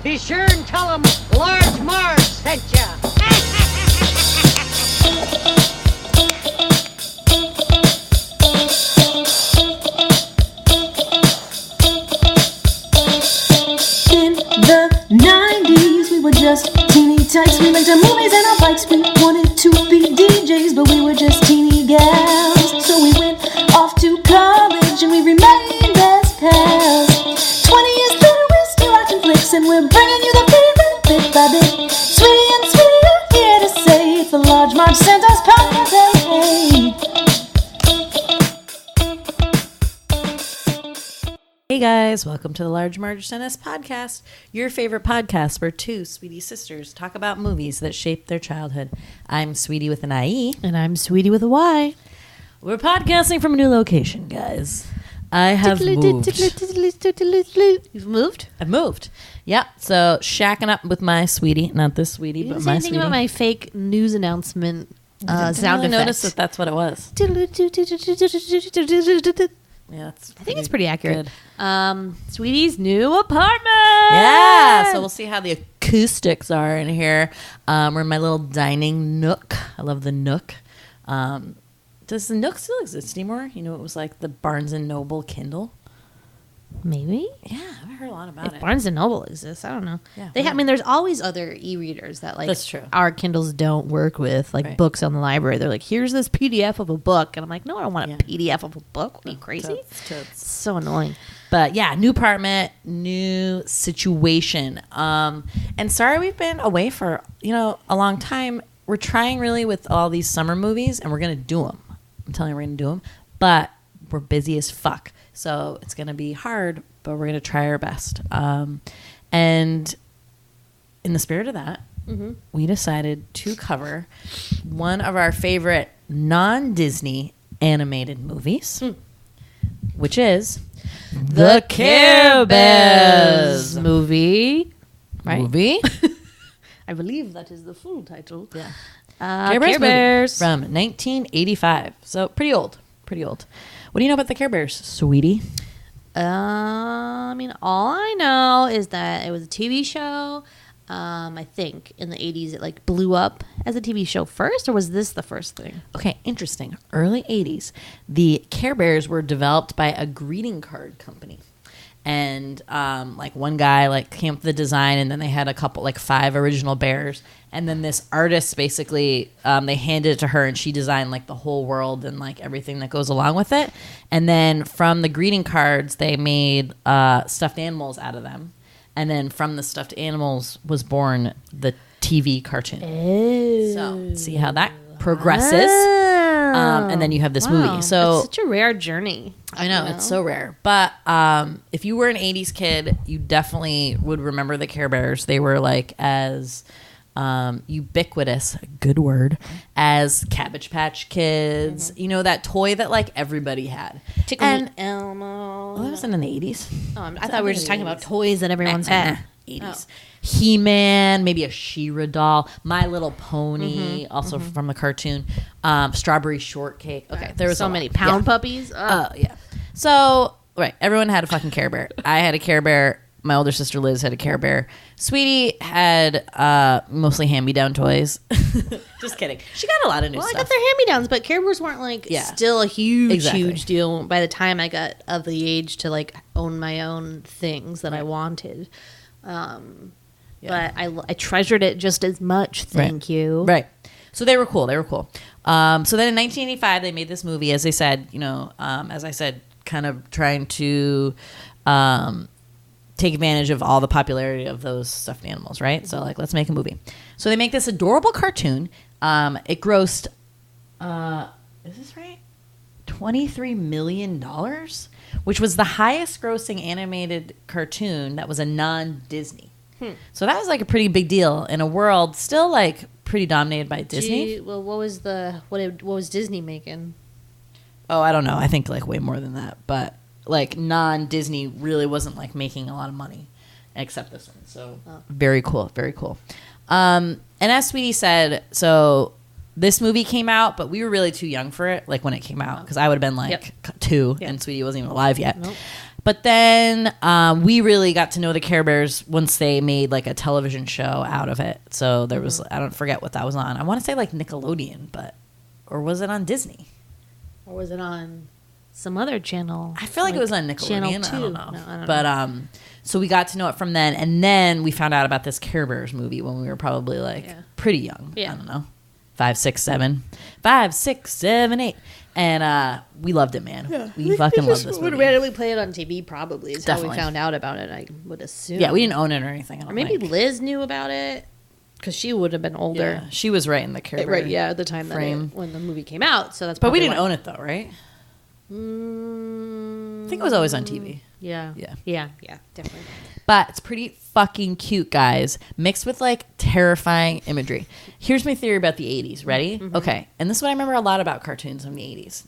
Be sure and tell them Large Marge sent ya. In the 90s, we were just teeny tykes. We went to movies and our bikes. We wanted to be DJs, but we were just teeny gals. So we went off to college and we remained best pals. 20 years later, we're still watching flicks and we're bringing you the feeling bit by bit. Sweetie and Sweetie are here to say it's the Large Marge Santa's podcast. Hey. Hey guys, welcome to the Large Marge Tennis Podcast, your favorite podcast where two sweetie sisters talk about movies that shaped their childhood. I'm Sweetie with an IE. And I'm Sweetie with a Y. We're podcasting from a new location, guys. I have moved. You've moved? I've moved. Yeah, so shacking up with my sweetie. Not this sweetie, You but didn't say my anything sweetie. about my fake news announcement I didn't sound really effect. notice that that's what it was. Yeah, that's I think it's pretty accurate. good. Sweetie's new apartment. Yeah, so we'll see how the acoustics are in here. We're in my little dining nook. I love the nook. Does the nook still exist anymore? You know, it was like the Barnes & Noble Kindle. Maybe. Yeah, I've heard a lot about If it. Barnes & Noble exists, I don't know. Yeah, I mean, there's always other e-readers that like That's true. our Kindles don't work with, like Right. books on the library. They're like, here's this PDF of a book. And I'm like, no, I don't want a Yeah. PDF of a book. What are you, crazy? Totes. So annoying. But yeah, new apartment, new situation. And sorry we've been away for, a long time. We're trying really with all these summer movies and we're going to do them. I'm telling you, we're going to do them. But we're busy as fuck. So it's going to be hard, but we're going to try our best. And in the spirit of that, we decided to cover one of our favorite non-Disney animated movies, which is The Care Bears movie. Right? movie. I believe that is the full title. Yeah. Care movie Bears. from 1985. So pretty old. Pretty old. What do you know about the Care Bears, sweetie? I mean, all I know is that it was a TV show. I think in the 80s it like blew up as a TV show first, or was this the first thing? Okay, interesting. Early 80s, the Care Bears were developed by a greeting card company. And like one guy like came up with the design, and then they had a couple, like 5 original bears. And then this artist basically, they handed it to her, and she designed like the whole world and like everything that goes along with it. And then from the greeting cards, they made stuffed animals out of them. And then from the stuffed animals was born the TV cartoon. So see how that progresses. And then you have this movie. So it's such a rare journey. I know, it's so rare. But if you were an 80s kid, you definitely would remember the Care Bears. They were like as ubiquitous, good word, as Cabbage Patch Kids. You know, that toy that like everybody had. Tickle And Me Elmo. well, that was in the 80s. I thought we were just talking about toys that everyone's had. 80s. He-Man, maybe a She-Ra doll, My Little Pony, also from the cartoon, Strawberry Shortcake. Okay, there was so a many lot. pound Yeah. puppies. Oh, yeah. So, right, everyone had a fucking Care Bear. I had a Care Bear. My older sister Liz had a Care Bear. Sweetie had mostly hand-me-down toys. Just kidding. She got a lot of new Well, I stuff. got their hand-me-downs, but Care Bears weren't like still a huge, huge deal by the time I got of the age to like own my own things that I wanted. But I treasured it just as much. Thank you. Right. So they were cool. They were cool. So then in 1985, they made this movie, as they said, as I said, kind of trying to take advantage of all the popularity of those stuffed animals, right? So like, let's make a movie. So they make this adorable cartoon. It grossed, is this right? $23 million, which was the highest grossing animated cartoon that was a non-Disney. So that was like a pretty big deal in a world still like pretty dominated by Disney. Well, what was Disney making? Oh, I don't know. I think like way more than that. But like non-Disney really wasn't like making a lot of money except this one. So very cool. Very cool. And as Sweetie said, so this movie came out, but we were really too young for it, like when it came out, because I would have been like 2 and Sweetie wasn't even alive yet. Nope. But then we really got to know the Care Bears once they made like a television show out of it. So there was, I don't forget what that was on. I want to say like Nickelodeon, or was it on Disney? Or was it on some other channel? I feel like it was on Nickelodeon. Channel 2. I don't know. No, I don't but know. so we got to know it from then, and then we found out about this Care Bears movie when we were probably like pretty young. Yeah. I don't know, 5, 6, 7, 5, 6, 7, 8. And we loved it, man. Yeah. We fucking loved this would movie. randomly play it on TV, probably, is how Definitely. we found out about it, I would assume. Yeah, we didn't own it or anything. I don't Or maybe think. Liz knew about it, because she would have been older. Yeah, she was right in the Care Bear. Right, yeah, at the time frame. when the movie came out. So that's But we probably didn't why. own it though, right? I think it was always on TV. Yeah. Yeah. Yeah, definitely. But it's pretty fucking cute, guys, mixed with like terrifying imagery. Here's my theory about the 80s. Ready? Okay. And this is what I remember a lot about cartoons from the 80s.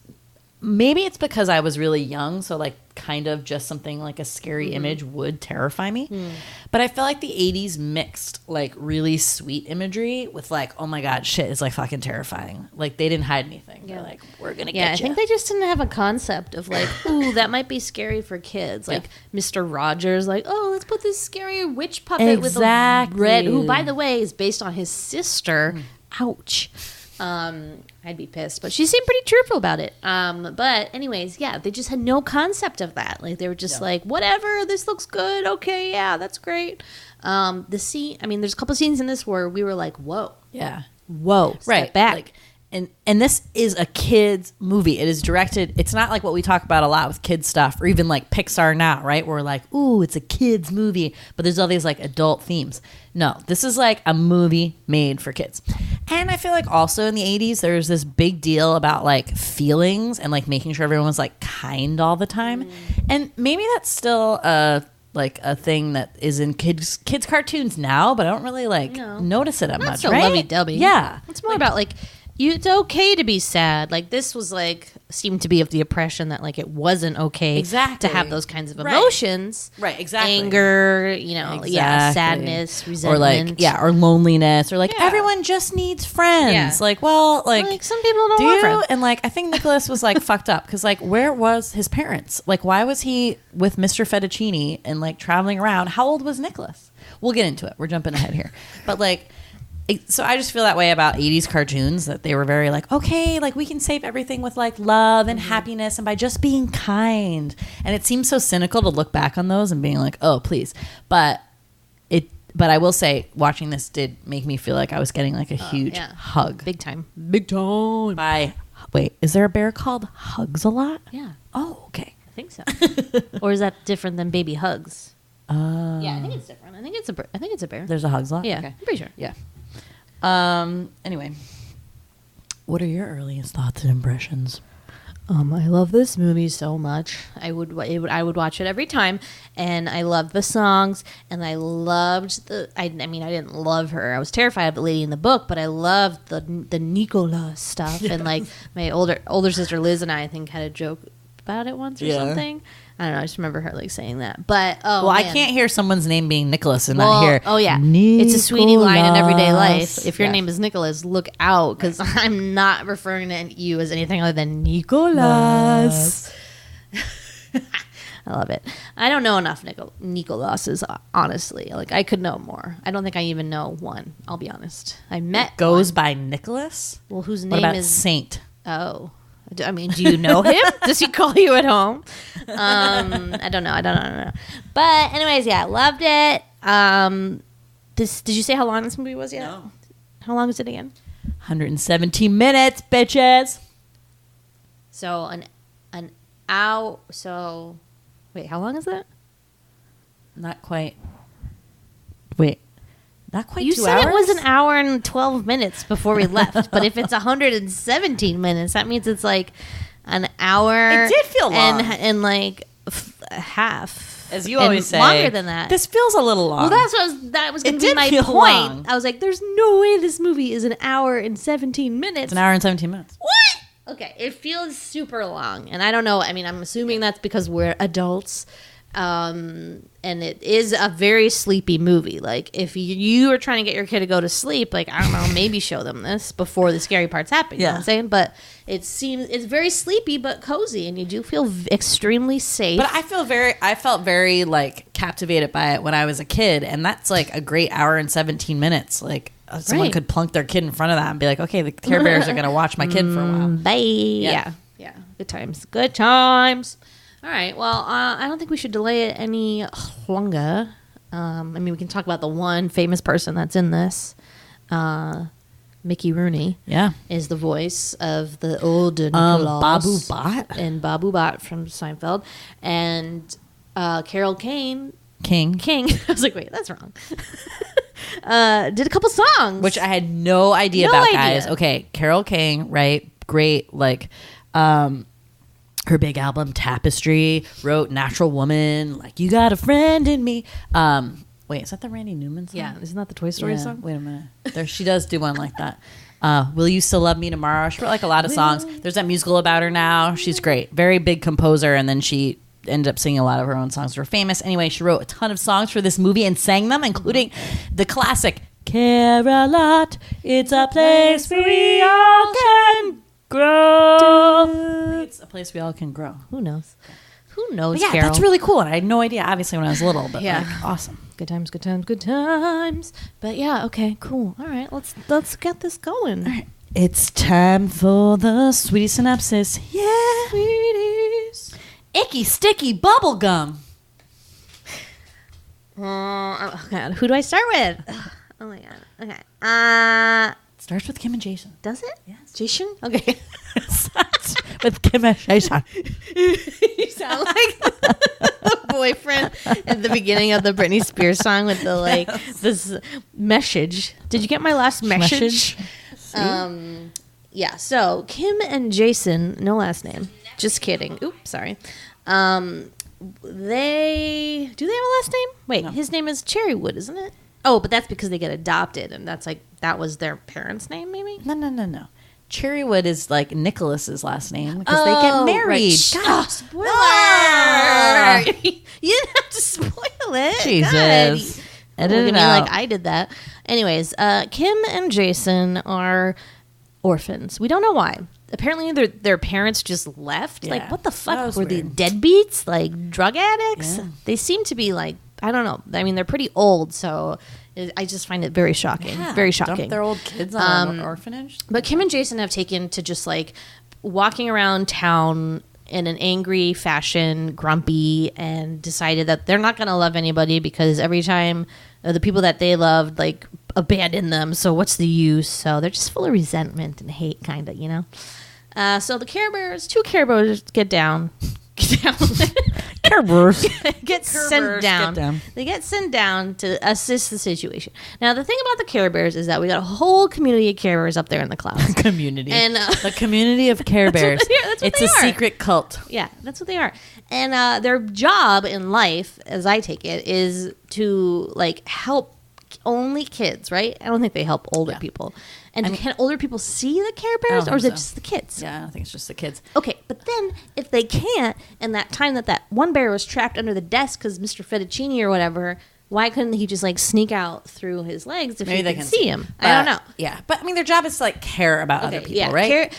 Maybe it's because I was really young, so like kind of just something like a scary image would terrify me. But I feel like the 80s mixed like really sweet imagery with like, oh my God, shit is like fucking terrifying. Like they didn't hide anything. Yeah. They're like, we're going to Yeah, get I you. think they just didn't have a concept of like, ooh, that might be scary for kids. Like Mr. Rogers, like, oh, let's put this scary witch puppet with a Exactly. red, who, by the way, is based on his sister. Ouch. I'd be pissed, but she seemed pretty truthful about it. But anyways, yeah, they just had no concept of that. Like they were just like, whatever, this looks good. Okay, yeah, that's great. The scene, I mean, there's a couple scenes in this where we were like, whoa, Yeah. whoa, step Right. back. Like, and this is a kid's movie. It is directed. It's not like what we talk about a lot with kids stuff, or even like Pixar now, right? Where we're like, ooh, it's a kid's movie, but there's all these like adult themes. No, this is like a movie made for kids. And I feel like also in the 80s, there's this big deal about like feelings and like making sure everyone was like kind all the time. And maybe that's still like a thing that is in kids cartoons now, but I don't really like notice it that Not much, so right? lovey-dovey. Yeah. It's more about like it's okay to be sad. Like this was like seemed to be of the impression that like it wasn't okay Exactly. to have those kinds of Right. emotions. Right, exactly. Anger, yeah, Exactly. sadness, Or resentment. like, or loneliness, or like Yeah. everyone just needs friends. Yeah. Like, well, Like some people don't do want you? friends. And like, I think Nicholas was like fucked up because like, where was his parents? Like, why was he with Mr. Fettuccine and like traveling around? How old was Nicholas? We'll get into it. We're jumping ahead here, but like. So I just feel that way about 80s cartoons, that they were very like, okay, like we can save everything with like love and happiness and by just being kind. And it seems so cynical to look back on those and being like, oh, please. But I will say watching this did make me feel like I was getting like a huge hug. Big time. Wait, is there a bear called Hugs-a-lot? Yeah, Oh, okay. I think so. Or is that different than baby hugs? Yeah, I think it's different. I think it's a bear. There's a Hugs-a-lot? Yeah, Okay. I'm pretty sure. Yeah. Anyway, what are your earliest thoughts and impressions? I love this movie so much. I would watch it every time, and I loved the songs, and I loved I mean, I didn't love her. I was terrified of the lady in the book, but I loved the Nicola stuff. And like my older sister Liz and I think had a joke about it once or something. I don't know. I just remember her like saying that. But Well, I can't hear someone's name being Nicholas and not Well, hear. oh yeah, it's a sweetie line in everyday Nicholas. life. If your Yeah. name is Nicholas, look out, because I'm not referring to you as anything other than Nicholas. I love it. I don't know enough Nicolases, honestly. Like I could know more. I don't think I even know one. I'll be honest. I met Goes one. by Nicholas? Well, whose What name about is Saint? Oh. I mean, do you know him? Does he call you at home? I don't know. But anyways, yeah, loved it. Did you say how long this movie was yet? No. How long is it again? 117 minutes, bitches. So an hour. So wait, how long is that? Not quite. Wait. Not quite You 2 said hours? it was an hour and 12 minutes before we left. But if it's 117 minutes, that means it's like an hour. It did feel long. and like half. As you and always say. longer than that. This feels a little long. Well, that was going It to be did my feel point. long. I was like, "There's no way this movie is an hour and 17 minutes." It's an hour and 17 minutes. What? Okay, it feels super long, and I don't know. I mean, I'm assuming that's because we're adults. And it is a very sleepy movie. Like, if you are trying to get your kid to go to sleep, like, I don't know, maybe show them this before the scary parts happen. You know what I'm saying? But it's very sleepy but cozy, and you do feel extremely safe. But I felt very like captivated by it when I was a kid, and that's like a great hour and 17 minutes. Like, someone could plunk their kid in front of that and be like, okay, the Care Bears are going to watch my kid for a while. Bye. Yeah. Good times. Good times. All right. Well, I don't think we should delay it any longer. I mean, we can talk about the one famous person that's in this. Mickey Rooney. Yeah. Is the voice of the old Nicholas. Babu Bhatt. And Babu Bhatt from Seinfeld. And Carol King. I was like, wait, that's wrong. Did a couple songs. Which I had no idea about, guys. Okay, Carol King, right? Great, like... her big album Tapestry, wrote Natural Woman, like You Got a Friend in Me. Wait, is that the Randy Newman song? Yeah, isn't that the Toy Story song? Wait a minute. She does do one like that. Will You Still Love Me Tomorrow? She wrote like a lot of songs. There's that musical about her now. She's great. Very big composer, and then she ended up singing a lot of her own songs that were famous. Anyway, she wrote a ton of songs for this movie and sang them, including the classic Care-alot. It's a place we all can grow. It's a place we all can grow. Who knows? But yeah, Carol? that's really cool. And I had no idea, obviously, when I was little, but Yeah. like, awesome. Good times, good times, good times. But yeah, okay, cool. All right, let's get this going. All right. It's time for the sweetie synopsis. Yeah. Sweeties. Icky, sticky bubble gum. Oh god, who do I start with? Oh my god. Okay. Starts with Kim and Jason. Does it? Yes. Jason? Okay. Starts with Kim and Jason. You sound like the boyfriend at the beginning of the Britney Spears song with the like this message. Did you get my last message? Yeah. So Kim and Jason, no last name. Just kidding. Oops, sorry. They have a last name? Wait, No. His name is Cherrywood, isn't it? Oh, but that's because they get adopted, and that's like that was their parents' name, maybe. No. Cherrywood is like Nicholas's last name because they get married. Right. God, Spoiler! Ah. You didn't have to spoil it. Jesus. God. Edit Look at it me out. like I did that. Anyways, Kim and Jason are orphans. We don't know why. Apparently, their parents just left. Yeah. Like, what the That fuck? was Were they weird. deadbeats? Like, drug addicts? Yeah. They seem to be like, I don't know. I mean, they're pretty old, so I just find it very shocking. Yeah, Very dump shocking. their old kids on an orphanage. But Kim and Jason have taken to just like walking around town in an angry fashion, grumpy, and decided that they're not going to love anybody because every time the people that they loved like abandon them. So what's the use? So they're just full of resentment and hate, kind of, you know. So the Care Bears, two Care Bears get down. Care Bears. Get sent down. They get sent down to assist the situation. Now, the thing about the Care Bears is that we got a whole community of Care Bears up there in the clouds. Community. And the community of Care Bears. That's what It's they a are. secret cult. Yeah, that's what they are. And their job in life, as I take it, is to like help only kids, right? I don't think they help older people. And can older people see the Care Bears, or is it just the kids? Yeah, I don't think it's just the kids. Okay, but then if they can't, and that time that one bear was trapped under the desk because Mr. Fettuccine or whatever, why couldn't he just like sneak out through his legs if Maybe he they could can see him? But, I don't know. Yeah, but I mean, their job is to like care about other people, right?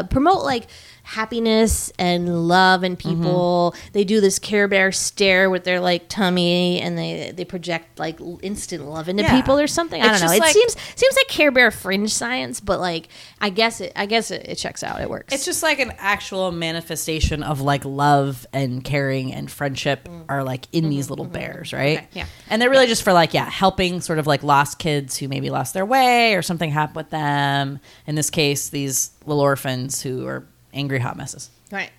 Promote like happiness and love in people. They do this Care Bear stare with their like tummy, and they project like instant love into people or something. I It's don't know. just It like- seems like Care Bear fringe science, but like I guess it checks out. It works. It's just like an actual manifestation of like love and caring and friendship are like in these little bears, right? Okay, yeah. And they're really just for like, helping sort of like lost kids who maybe lost their way or something happened with them. In this case, these little orphans who are angry hot messes. Right.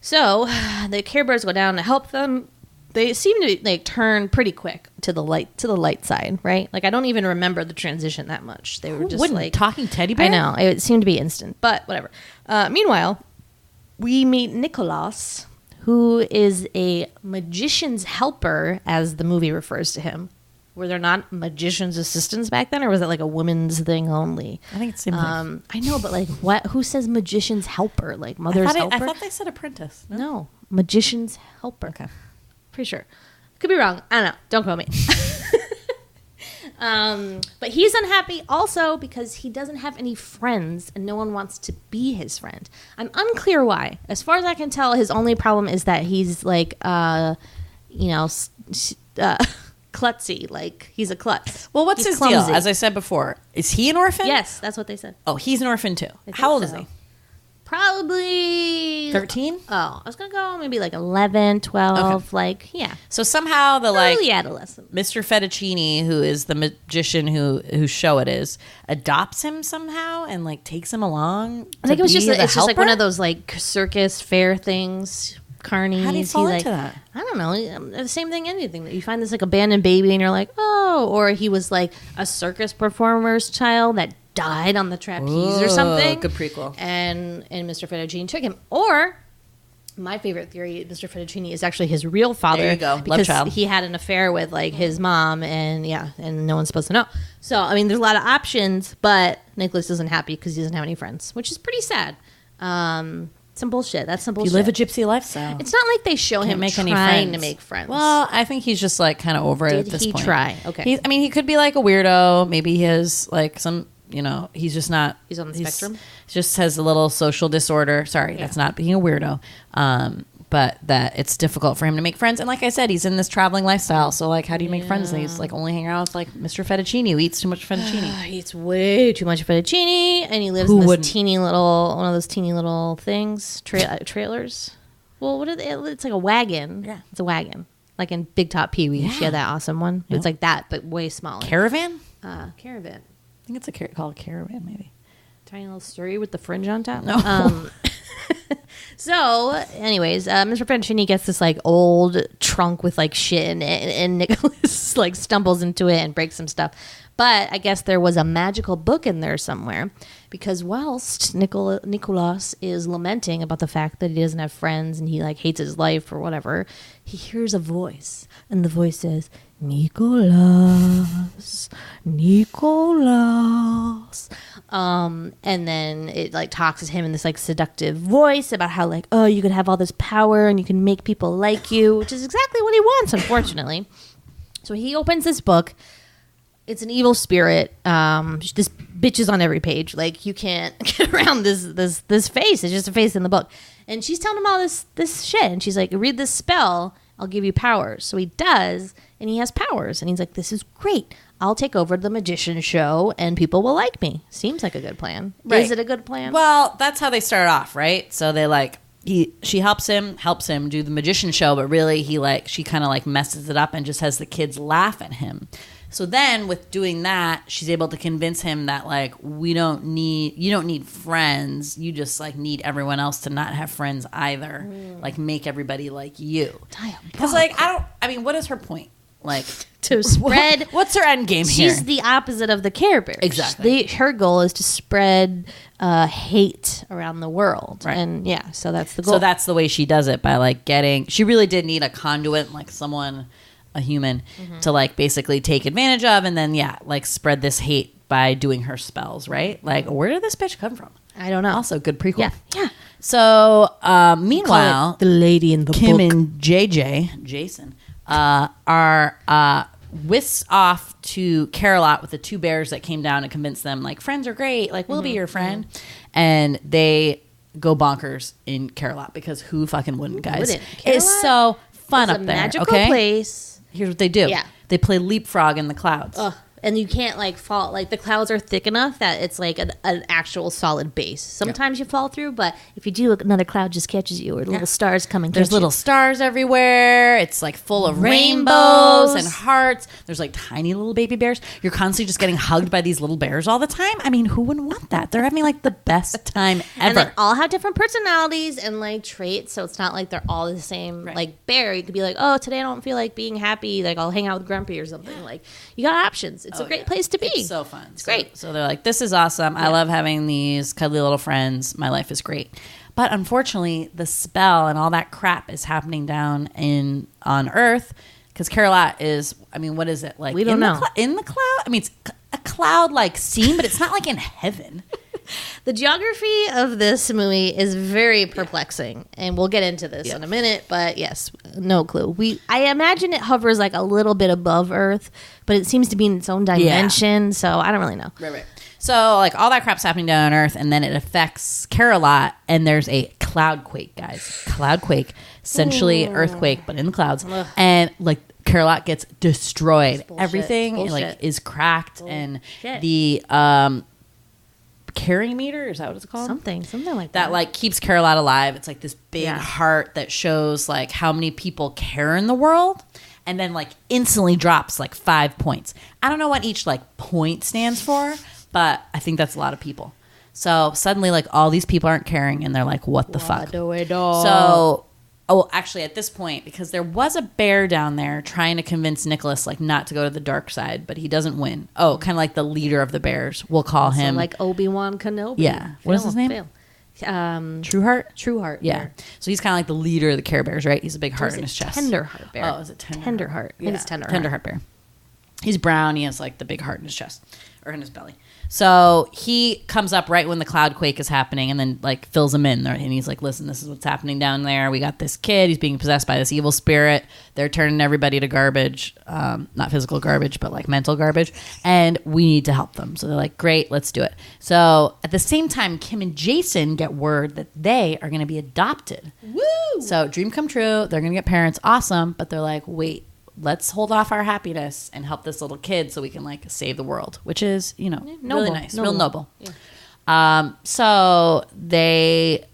So the Care Bears go down to help them. They seem to like turn pretty quick to the light side, right? Like I don't even remember the transition that much. They were just Wouldn't like talking teddy bear? I know it seemed to be instant, but whatever. Meanwhile, we meet Nicholas, who is a magician's helper, as the movie refers to him. Were there not magician's assistants back then, or was it like a woman's thing only? I think it's the same thing. I know, but like, what? Who says magician's helper? Like mother's helper? I thought they said apprentice. No, magician's helper. Okay. Pretty sure. Could be wrong. I don't know. Don't quote me. But he's unhappy also because he doesn't have any friends and no one wants to be his friend. I'm unclear why. As far as I can tell, his only problem is that he's like, klutzy. Like, he's a klutz. Well, what's He's his deal? clumsy. As I said before, is he an orphan? Yes, that's what they said. Oh, he's an orphan too. think How old is so. he? Probably 13? Oh, I was going to go maybe like 11, 12, Okay. like, yeah. So somehow the like Early adolescent. Mr. Fettuccine, who is the magician whose show it is, adopts him somehow and like takes him along. I think it was just it's just like one of those like circus fair things, carnies. How do you fall like, into that? I don't know. The same thing, anything that you find this like abandoned baby and you're like, oh, or he was like a circus performer's child that died on the trapeze or something. Good prequel. And Mr. Fettuccine took him. Or my favorite theory, Mr. Fettuccine is actually his real father. There you go. Love Because child. he had an affair with like his mom, and and no one's supposed to know. So I mean, there's a lot of options, but Nicholas isn't happy because he doesn't have any friends, which is pretty sad. Some bullshit. That's some bullshit. You live a gypsy lifestyle. It's not like they show him make trying any friends. to make friends. Well, I think he's just like kind of over it Did at this he point. try? Okay. I mean, he could be like a weirdo. Maybe he has like some, he's just not. He's on the spectrum? He just has a little social disorder. Sorry, that's not being a weirdo. But that it's difficult for him to make friends. And like I said, he's in this traveling lifestyle. So like, how do you make friends? And he's like only hanging out with like Mr. Fettuccine, who eats too much fettuccine. He eats way too much fettuccine, and he lives Who in this wouldn't? one of those teeny little things, trailers. Well, what are they? It's like a wagon. Yeah. It's a wagon, like in Big Top Pee Wee. She had that awesome one. Yep. It's like that, but way smaller. Caravan? Caravan. I think it's called Caravan, maybe. Tiny little story with the fringe on top. No. So, anyways, Mr. Fettuccine gets this like old trunk with like shit in it, and Nicholas like stumbles into it and breaks some stuff. But I guess there was a magical book in there somewhere, because whilst Nicholas is lamenting about the fact that he doesn't have friends and he like hates his life or whatever, he hears a voice, and the voice says, Nicholas, Nicholas. And then it like talks to him in this like seductive voice about how like, oh, you could have all this power and you can make people like you, which is exactly what he wants, unfortunately. So he opens this book. It's an evil spirit. This bitch is on every page. Like, you can't get around this face. It's just a face in the book. And she's telling him all this shit. And she's like, read this spell. I'll give you powers. So he does, and he has powers. And he's like, this is great. I'll take over the magician show, and people will like me. Seems like a good plan. Right. Is it a good plan? Well, that's how they start off, right? So they like she helps him do the magician show, but really she kind of like messes it up and just has the kids laugh at him. So then with doing that, she's able to convince him that like you don't need friends. You just like need everyone else to not have friends either. Like make everybody like you. Because like what is her point? Like to spread. What's her end game here? She's the opposite of the Care Bears. Exactly. Her goal is to spread hate around the world. Right. And yeah, so that's the goal. So that's the way she does it, by like she really did need a conduit, like someone, a human, to like basically take advantage of, and then like spread this hate by doing her spells, right? Like, where did this bitch come from? I don't know. Also, good prequel. Yeah. Yeah. So meanwhile, the lady in the Kim book. and Jason, are whisked off to Care-alot with the two bears that came down and convinced them like friends are great, like we'll be your friend, and they go bonkers in Care-alot because who fucking wouldn't, guys? wouldn't? It's so fun It's up a there. magical Okay, place. here's what they do. Yeah. They play leapfrog in the clouds. Ugh. And you can't like fall, like the clouds are thick enough that it's like an actual solid base. Sometimes you fall through, but if you do, another cloud just catches you, or little stars come and There's catch little you. stars everywhere. It's like full of rainbows and hearts. There's like tiny little baby bears. You're constantly just getting hugged by these little bears all the time. I mean, who wouldn't want that? They're having like the best time And they ever. all have different personalities and like traits, so it's not like they're all the same. Right. Like bear, you could be like, oh, today I don't feel like being happy. Like I'll hang out with Grumpy or something. Like you got options. It's a great place to be. It's so fun. It's great. So they're like, this is awesome. I love having these cuddly little friends. My life is great. But unfortunately, the spell and all that crap is happening down on Earth, because Care-alot is, I mean, what is it? Like We don't know. in the cloud? I mean, it's a cloud-like scene, but it's not like in heaven. The geography of this movie is very perplexing, and we'll get into this in a minute. But yes, no clue. I imagine it hovers like a little bit above Earth, but it seems to be in its own dimension. So I don't really know. Right. So like all that crap's happening down on Earth, and then it affects Care-alot, and there's a cloud quake, guys. Cloud quake, essentially earthquake, but in the clouds, and like Care-alot gets destroyed. Everything like is cracked, and the carrying meter, is that what it's called? Something like that. That like keeps Care-alot alive. It's like this big heart that shows like how many people care in the world, and then like instantly drops like 5 points. I don't know what each like point stands for, but I think that's a lot of people. So suddenly like all these people aren't caring, and they're like, what the fuck? So actually at this point, because there was a bear down there trying to convince Nicholas like not to go to the dark side, but he doesn't win. Oh, kind of like the leader of the bears. We'll call him like Obi-Wan Kenobi. Yeah. What is his name? Trueheart. Yeah. So he's kind of like the leader of the Care Bears, right? He's a big heart in his chest. Tenderheart bear. Oh, is it Tenderheart? I think it's Tenderheart. Tenderheart bear. He's brown. He has like the big heart in his chest or in his belly. So he comes up right when the cloud quake is happening, and then like fills him in there, and he's like, listen, this is what's happening down there. We got this kid. He's being possessed by this evil spirit. They're turning everybody to garbage, not physical garbage, but like mental garbage, and we need to help them. So they're like, great, let's do it. So at the same time, Kim and Jason get word that they are going to be adopted. Woo! So dream come true. They're going to get parents. Awesome. But they're like, wait, let's hold off our happiness and help this little kid so we can like save the world, which is, you know, really nice, real noble. Yeah. So they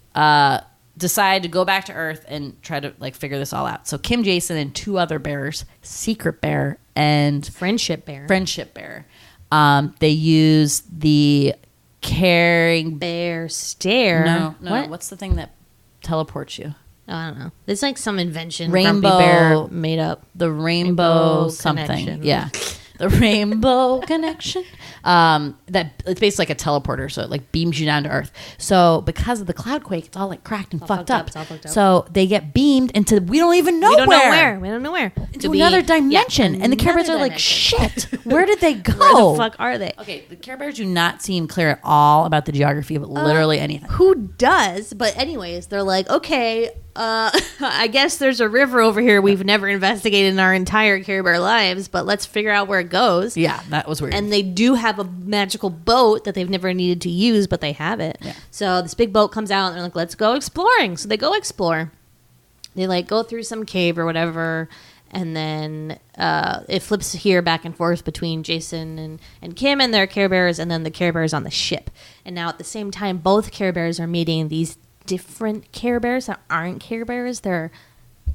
decide to go back to Earth and try to like figure this all out. So Kim, Jason, and 2 other bears, Secret Bear and Friendship Bear. They use the caring bear stare. No. What? What's the thing that teleports you? I don't know. It's like some invention Rainbow Grumpy Bear made up. The rainbow something. Connection. Yeah. The rainbow connection. That it's basically like a teleporter, so it like beams you down to Earth. So because of the cloud quake, it's all like cracked and fucked up. It's all fucked up. So they get beamed into we don't even know where. We don't know where. Into another dimension. And the Care Bears are like, shit, where did they go? Where the fuck are they? Okay, the Care Bears do not seem clear at all about the geography of literally anything. Who does? But anyways, they're like, okay, I guess there's a river over here we've never investigated in our entire Care Bear lives, but let's figure out where it goes. Yeah, that was weird. And they do have a magical boat that they've never needed to use, but they have it. Yeah. So this big boat comes out, and they're like, let's go exploring. So they go explore. They like go through some cave or whatever, and then it flips here back and forth between Jason and Kim and their Care Bears, and then the Care Bears on the ship. And now at the same time, both Care Bears are meeting these different Care Bears that aren't Care Bears. What are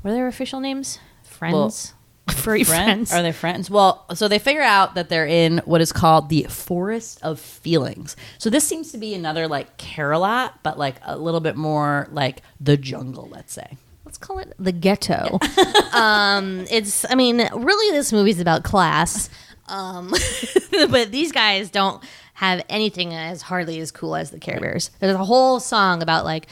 their official names? Friends? Furry friends? Are they friends? Well, so they figure out that they're in what is called the Forest of Feelings. So this seems to be another like Care-alot, but like a little bit more like the jungle, let's say. Let's call it the ghetto. Really this movie's about class. But these guys don't have anything as hardly as cool as the Care Bears. There's a whole song about like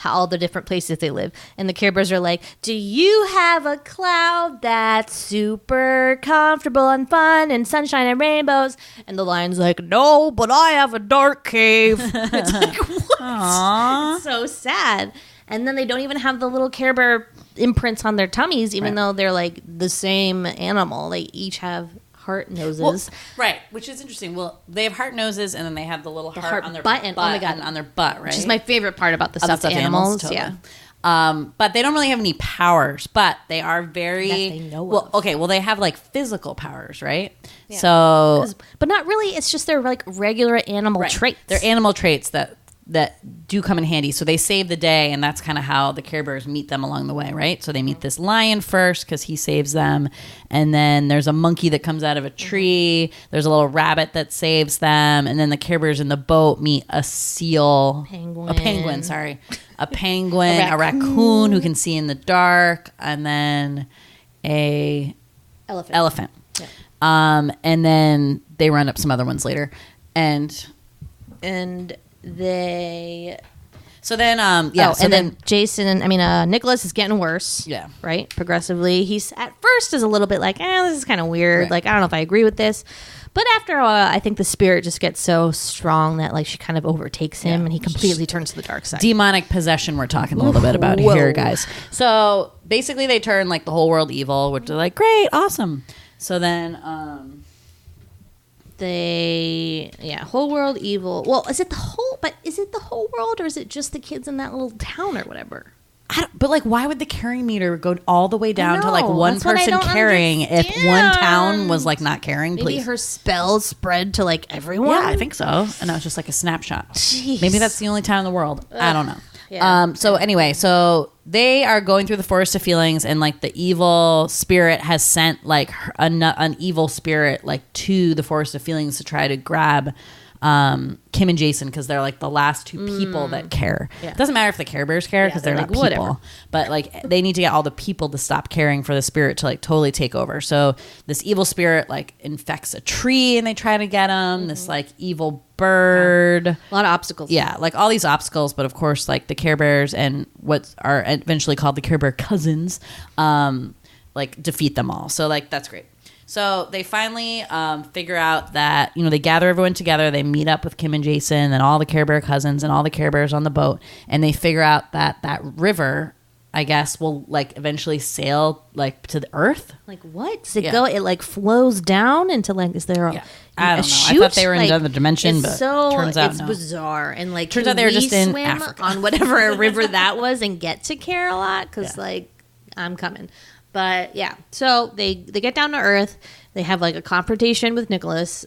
all the different places they live, and the Care Bears are like, do you have a cloud that's super comfortable and fun and sunshine and rainbows? And the lion's like, no, but I have a dark cave. It's like, what? Aww. It's so sad. And then they don't even have the little Care Bear imprints on their tummies, even though they're like the same animal. They each have heart noses. Well, right, which is interesting. Well, they have heart noses, and then they have the little heart on their butt. And, oh my God. on their butt, right? Which is my favorite part about the stuffed animals. Totally. Yeah. But they don't really have any powers, but they are very... That they know well, of. Okay, well, they have, like, physical powers, right? Yeah. So... But not really. It's just their, like, regular animal traits. They're animal traits that do come in handy. So they save the day, and that's kind of how the Care Bears meet them along the way, right? So they meet this lion first because he saves them, and then there's a monkey that comes out of a tree. There's a little rabbit that saves them, and then the Care Bears in the boat meet a penguin, a raccoon who can see in the dark, and then a elephant. Yeah. And then they run up some other ones later, and So then, then Jason, Nicholas is getting worse. Yeah. Right? Progressively. He's at first is a little bit like, this is kind of weird. Right. Like, I don't know if I agree with this. But after a while, I think the spirit just gets so strong that like she kind of overtakes him and he completely turns to the dark side. Demonic possession we're talking a little bit about here, guys. So basically they turn like the whole world evil, which are like, great, awesome. So then whole world evil. Well, is it the whole world or is it just the kids in that little town or whatever? But like, why would the carrying meter go all the way down to like one that's what I person don't carrying if one understand. town was like not carrying? Maybe Please. her spells spread to like everyone. Yeah, I think so. And that was just like a snapshot. Jeez. Maybe that's the only town in the world. I don't know. Yeah. So anyway, so they are going through the forest of feelings, and like the evil spirit has sent like an evil spirit like to the forest of feelings to try to grab Kim and Jason because they're like the last two people that care. Yeah. It doesn't matter if the Care Bears care because they're not people, whatever. but like they need to get all the people to stop caring for the spirit to like totally take over. So this evil spirit like infects a tree and they try to get him. This like evil bird. A lot of obstacles. Yeah, like all these obstacles, but of course, like the Care Bears and what are eventually called the Care Bear cousins, like defeat them all. So like that's great. So they finally figure out that, they gather everyone together. They meet up with Kim and Jason and all the Care Bear cousins and all the Care Bears on the boat. And they figure out that that river, I guess, will like eventually sail like to the earth. Like what? Does it go? It like flows down into like, is there I don't know. chute? I thought they were in another dimension, but turns out it's no. bizarre. And like, Turns out they were just in swim Africa. on whatever river that was and get to Care-alot because like I'm coming. But yeah, so they get down to earth. They have like a confrontation with Nicholas.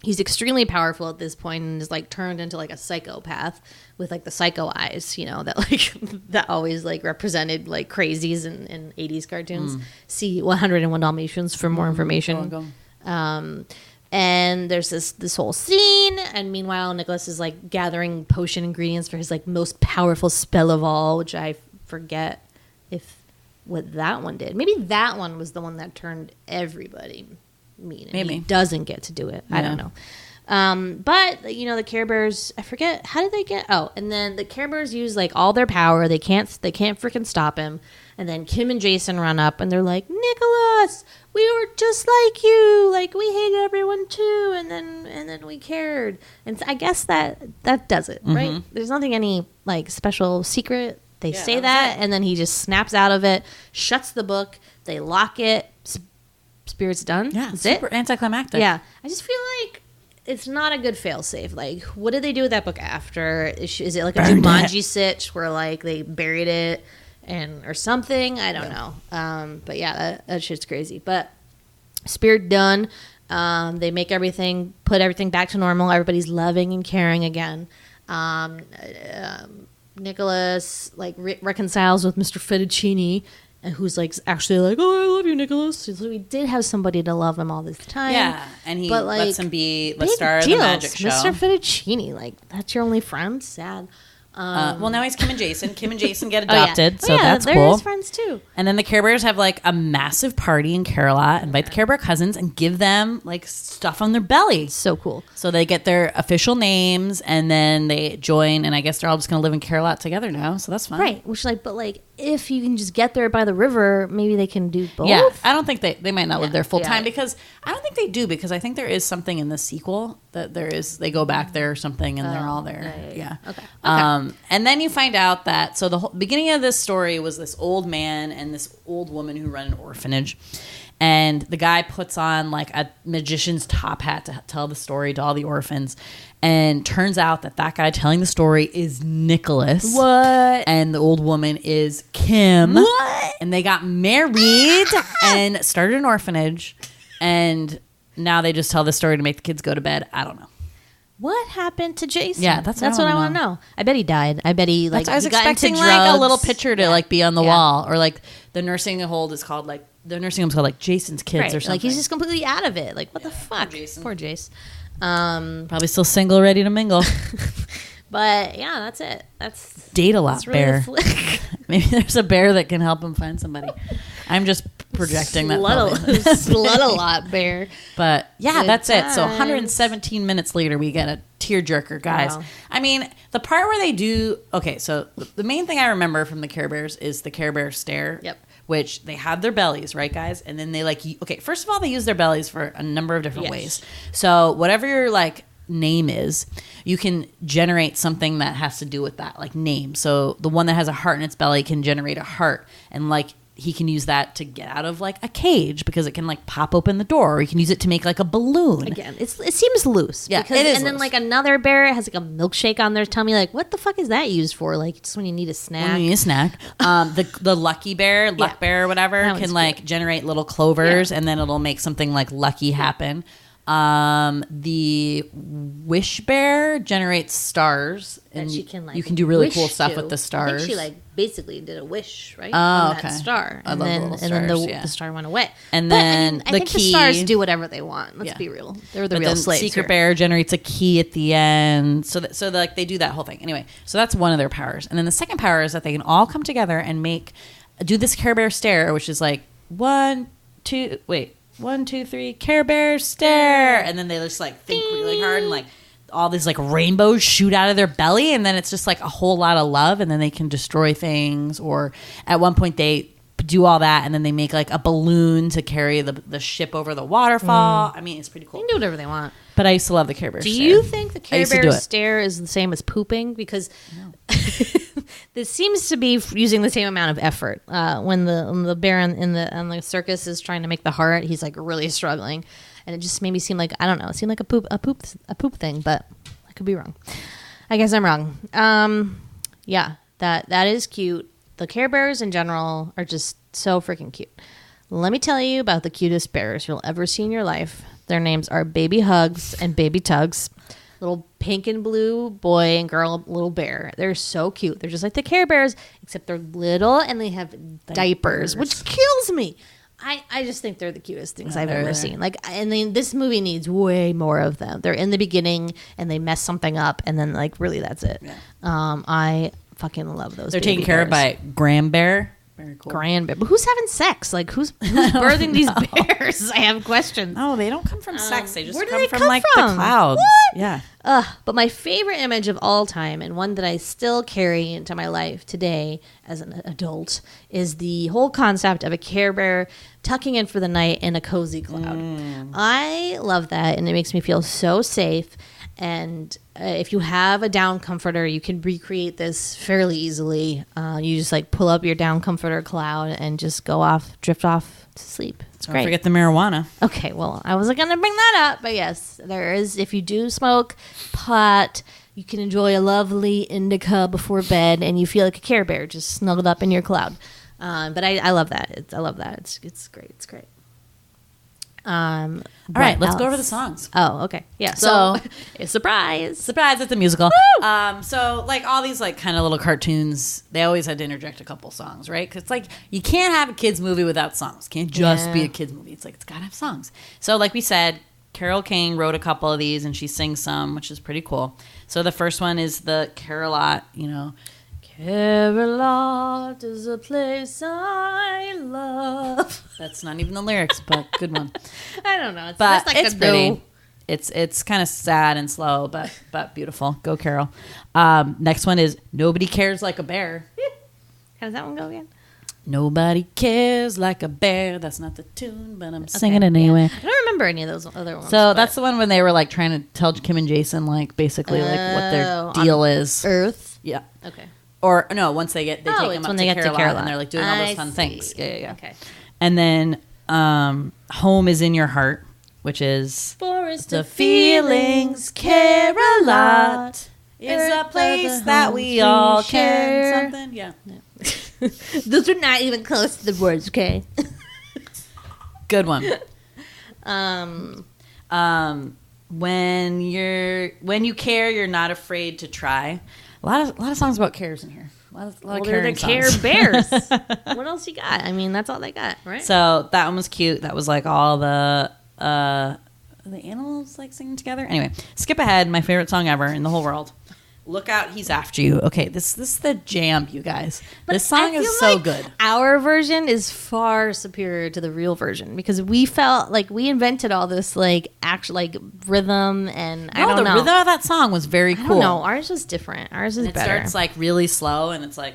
He's extremely powerful at this point and is like turned into like a psychopath with like the psycho eyes, that like that always like represented like crazies in 80s cartoons. See 101 Dalmatians for more information. Go. And there's this whole scene, and meanwhile Nicholas is like gathering potion ingredients for his like most powerful spell of all, which I forget what that one did. Maybe that one was the one that turned everybody mean. And Maybe. he doesn't get to do it. I don't know. But the Care Bears, I forget, how did they get? Oh, and then the Care Bears use like all their power. They can't freaking stop him. And then Kim and Jason run up and they're like, Nicholas, we were just like you. Like we hated everyone too. And then we cared. And I guess that does it, right? There's nothing any like special secret. They say that, and then he just snaps out of it, shuts the book, they lock it, spirit's done. Yeah, That's super it. anticlimactic. Yeah, I just feel like it's not a good fail-safe. Like, what did they do with that book after? Is it like a Jumanji sitch where, like, they buried it or something? I don't know. But, yeah, that shit's crazy. But spirit done. They make put everything back to normal. Everybody's loving and caring again. Nicholas like reconciles with Mr. Fettuccine, and who's like actually like, oh, I love you, Nicholas. So we did have somebody to love him all this time. Yeah, and he lets him be the big star of the deals. magic show. Mr. Fettuccine, like that's your only friend. Sad. Well, now he's Kim and Jason. Kim and Jason get adopted, so yeah, that's they're cool. his friends too. And then the Care Bears have like a massive party in Care-alot, invite the Care Bear cousins, and give them like stuff on their belly. So cool. So they get their official names, and then they join, and I guess they're all just going to live in Care-alot together now. So that's fun, Right. Which but if you can just get there by the river, maybe they can do both. Yeah, I don't think they might not live there full time Yeah. because I don't think they do because I think there is something in the sequel that they go back there or something and they're all there. Yeah. Okay. And then you find out that the whole beginning of this story was this old man and this old woman who run an orphanage. And the guy puts on like a magician's top hat to tell the story to all the orphans. And turns out that guy telling the story is Nicholas. What? And the old woman is Kim. What? And they got married and started an orphanage. And now they just tell the story to make the kids go to bed. I don't know. What happened to Jason? Yeah, that's what I want to know. I bet he died. I bet he like. I was he got into expecting like a drugs. little picture to like be on the wall, or like the nursing home is called like Jason's Kids Right. or something. Like he's just completely out of it. Like what the fuck? Jason. Poor Jace. Probably still single, ready to mingle. But yeah, that's it. That's Date a lot, that's really bear. the flick. Maybe there's a bear that can help him find somebody. I'm just projecting that. Slut a lot, bear. But yeah, Good that's it. So times. 117 minutes later, we get a tearjerker, guys. Wow. I mean, the part where they do... Okay, so the main thing I remember from the Care Bears is the Care Bear stare. Yep. Which they have their bellies, right, guys? And then they okay, first of all, they use their bellies for a number of different Yes. ways. So whatever your name is, you can generate something that has to do with that, like name. So the one that has a heart in its belly can generate a heart, and he can use that to get out of a cage because it can pop open the door, or you can use it to make a balloon. Again, it seems loose. Yeah, because, it is and then loose. another bear has a milkshake on their tummy. What the fuck is that used for? Just when you need a snack. When you need a snack. The lucky bear, luck bear, or whatever, That can one's cute. generate little clovers, Yeah. and then it'll make something lucky happen. The wish bear generates stars, and That she can you can do really wish cool stuff to. with the I stars. think she basically did a wish, right? Oh, on okay. that star. I And love the then little and then stars, yeah. the star went away. And But, then I the think key- the stars do whatever they want. Let's Yeah. be real. They're the But real then slaves. Secret here. Bear generates a key at the end. So they do that whole thing. Anyway, so that's one of their powers. And then the second power is that they can all come together and do this Care Bear stare, which is 1, 2, 3, Care Bear stare. And then they just think really hard, and all these rainbows shoot out of their belly, and then it's just a whole lot of love, and then they can destroy things. Or at one point they do all that, and then they make a balloon to carry the ship over the waterfall. I mean, it's pretty They cool. can do whatever they want. But I used to love the Care Bear Do stare. you think the I Care used to do Bear it. stare is the same as pooping? Because this seems to be using the same amount of effort. When the bear on the circus is trying to make the heart, he's really struggling, and it just made me seem I don't know. It seemed like a poop thing, but I could be wrong. I guess I'm wrong. Yeah, that is cute. The Care Bears in general are just so freaking cute. Let me tell you about the cutest bears you'll ever see in your life. Their names are Baby Hugs and Baby Tugs. Little pink and blue boy and girl little bear. They're so cute. They're just like the Care Bears, except they're little and they have diapers, which kills me. I just think they're the cutest things I've ever seen. And then this movie needs way more of them. They're in the beginning and they mess something up, and then really that's it. Yeah. I fucking love those. They're baby taken care of bears. by Graham Bear. Very cool. Grand bear. But who's having sex? Who's birthing these bears? I have questions. No, they don't come from sex. They just where do come they from come the from? clouds. What? Yeah. But my favorite image of all time, and one that I still carry into my life today as an adult, is the whole concept of a Care Bear tucking in for the night in a cozy cloud. I love that, and it makes me feel so safe. And if you have a down comforter, you can recreate this fairly easily. You just pull up your down comforter cloud and just drift off to sleep. It's Don't great. forget the marijuana. Okay, well, I wasn't going to bring that up, but yes, there is. If you do smoke pot, you can enjoy a lovely indica before bed, and you feel like a Care Bear just snuggled up in your cloud. But I love that. I love that. It's great. It's great. All right, let's go over the songs. Oh, okay. Yeah. So- So, surprise. Surprise, it's a musical. So all these kind of little cartoons, they always had to interject a couple songs, right? Because you can't have a kids movie without songs. Can't just be a kids movie. It's it's got to have songs. So we said, Carole King wrote a couple of these, and she sings some, which is pretty cool. So the first one is the Care-alot, Care-alot is a place I love. That's not even the lyrics, but good one. I don't know. But that's it's a pretty. no. It's kind of sad and slow, but beautiful. Go, Carol. Next one is Nobody Cares Like a Bear. How does that one go again? Nobody cares like a bear. That's not the tune, but I'm singing it anyway. I don't remember any of those other ones. So but- that's the one when they were trying to tell Kim and Jason basically what their deal is. Earth. Yeah. Okay. Or no, once they take it's them up when to they get to Care-alot, Care-alot. and they're doing all those I fun see. things. Yeah. Okay. And then Home is in Your Heart, which is Forest the feelings Care-alot is a place that we all can. Something, yeah. Those are not even close to the words, okay? Good one. Um, When you care, you're not afraid to try. A lot of songs about cares in here. A lot well, of they're the caring Care songs. Bears. What else you got? I mean, that's all they got, right? So that one was cute. That was all the animals singing together. Anyway, skip ahead. My favorite song ever in the whole world. Look out, he's after you. Okay, this is the jam, you guys. But this song I is feel so like good. Our version is far superior to the real version because we felt like we invented all this like actual like rhythm and I don't the know. rhythm of that song was very cool. No, ours was different. Ours is It better. starts like really slow, and it's like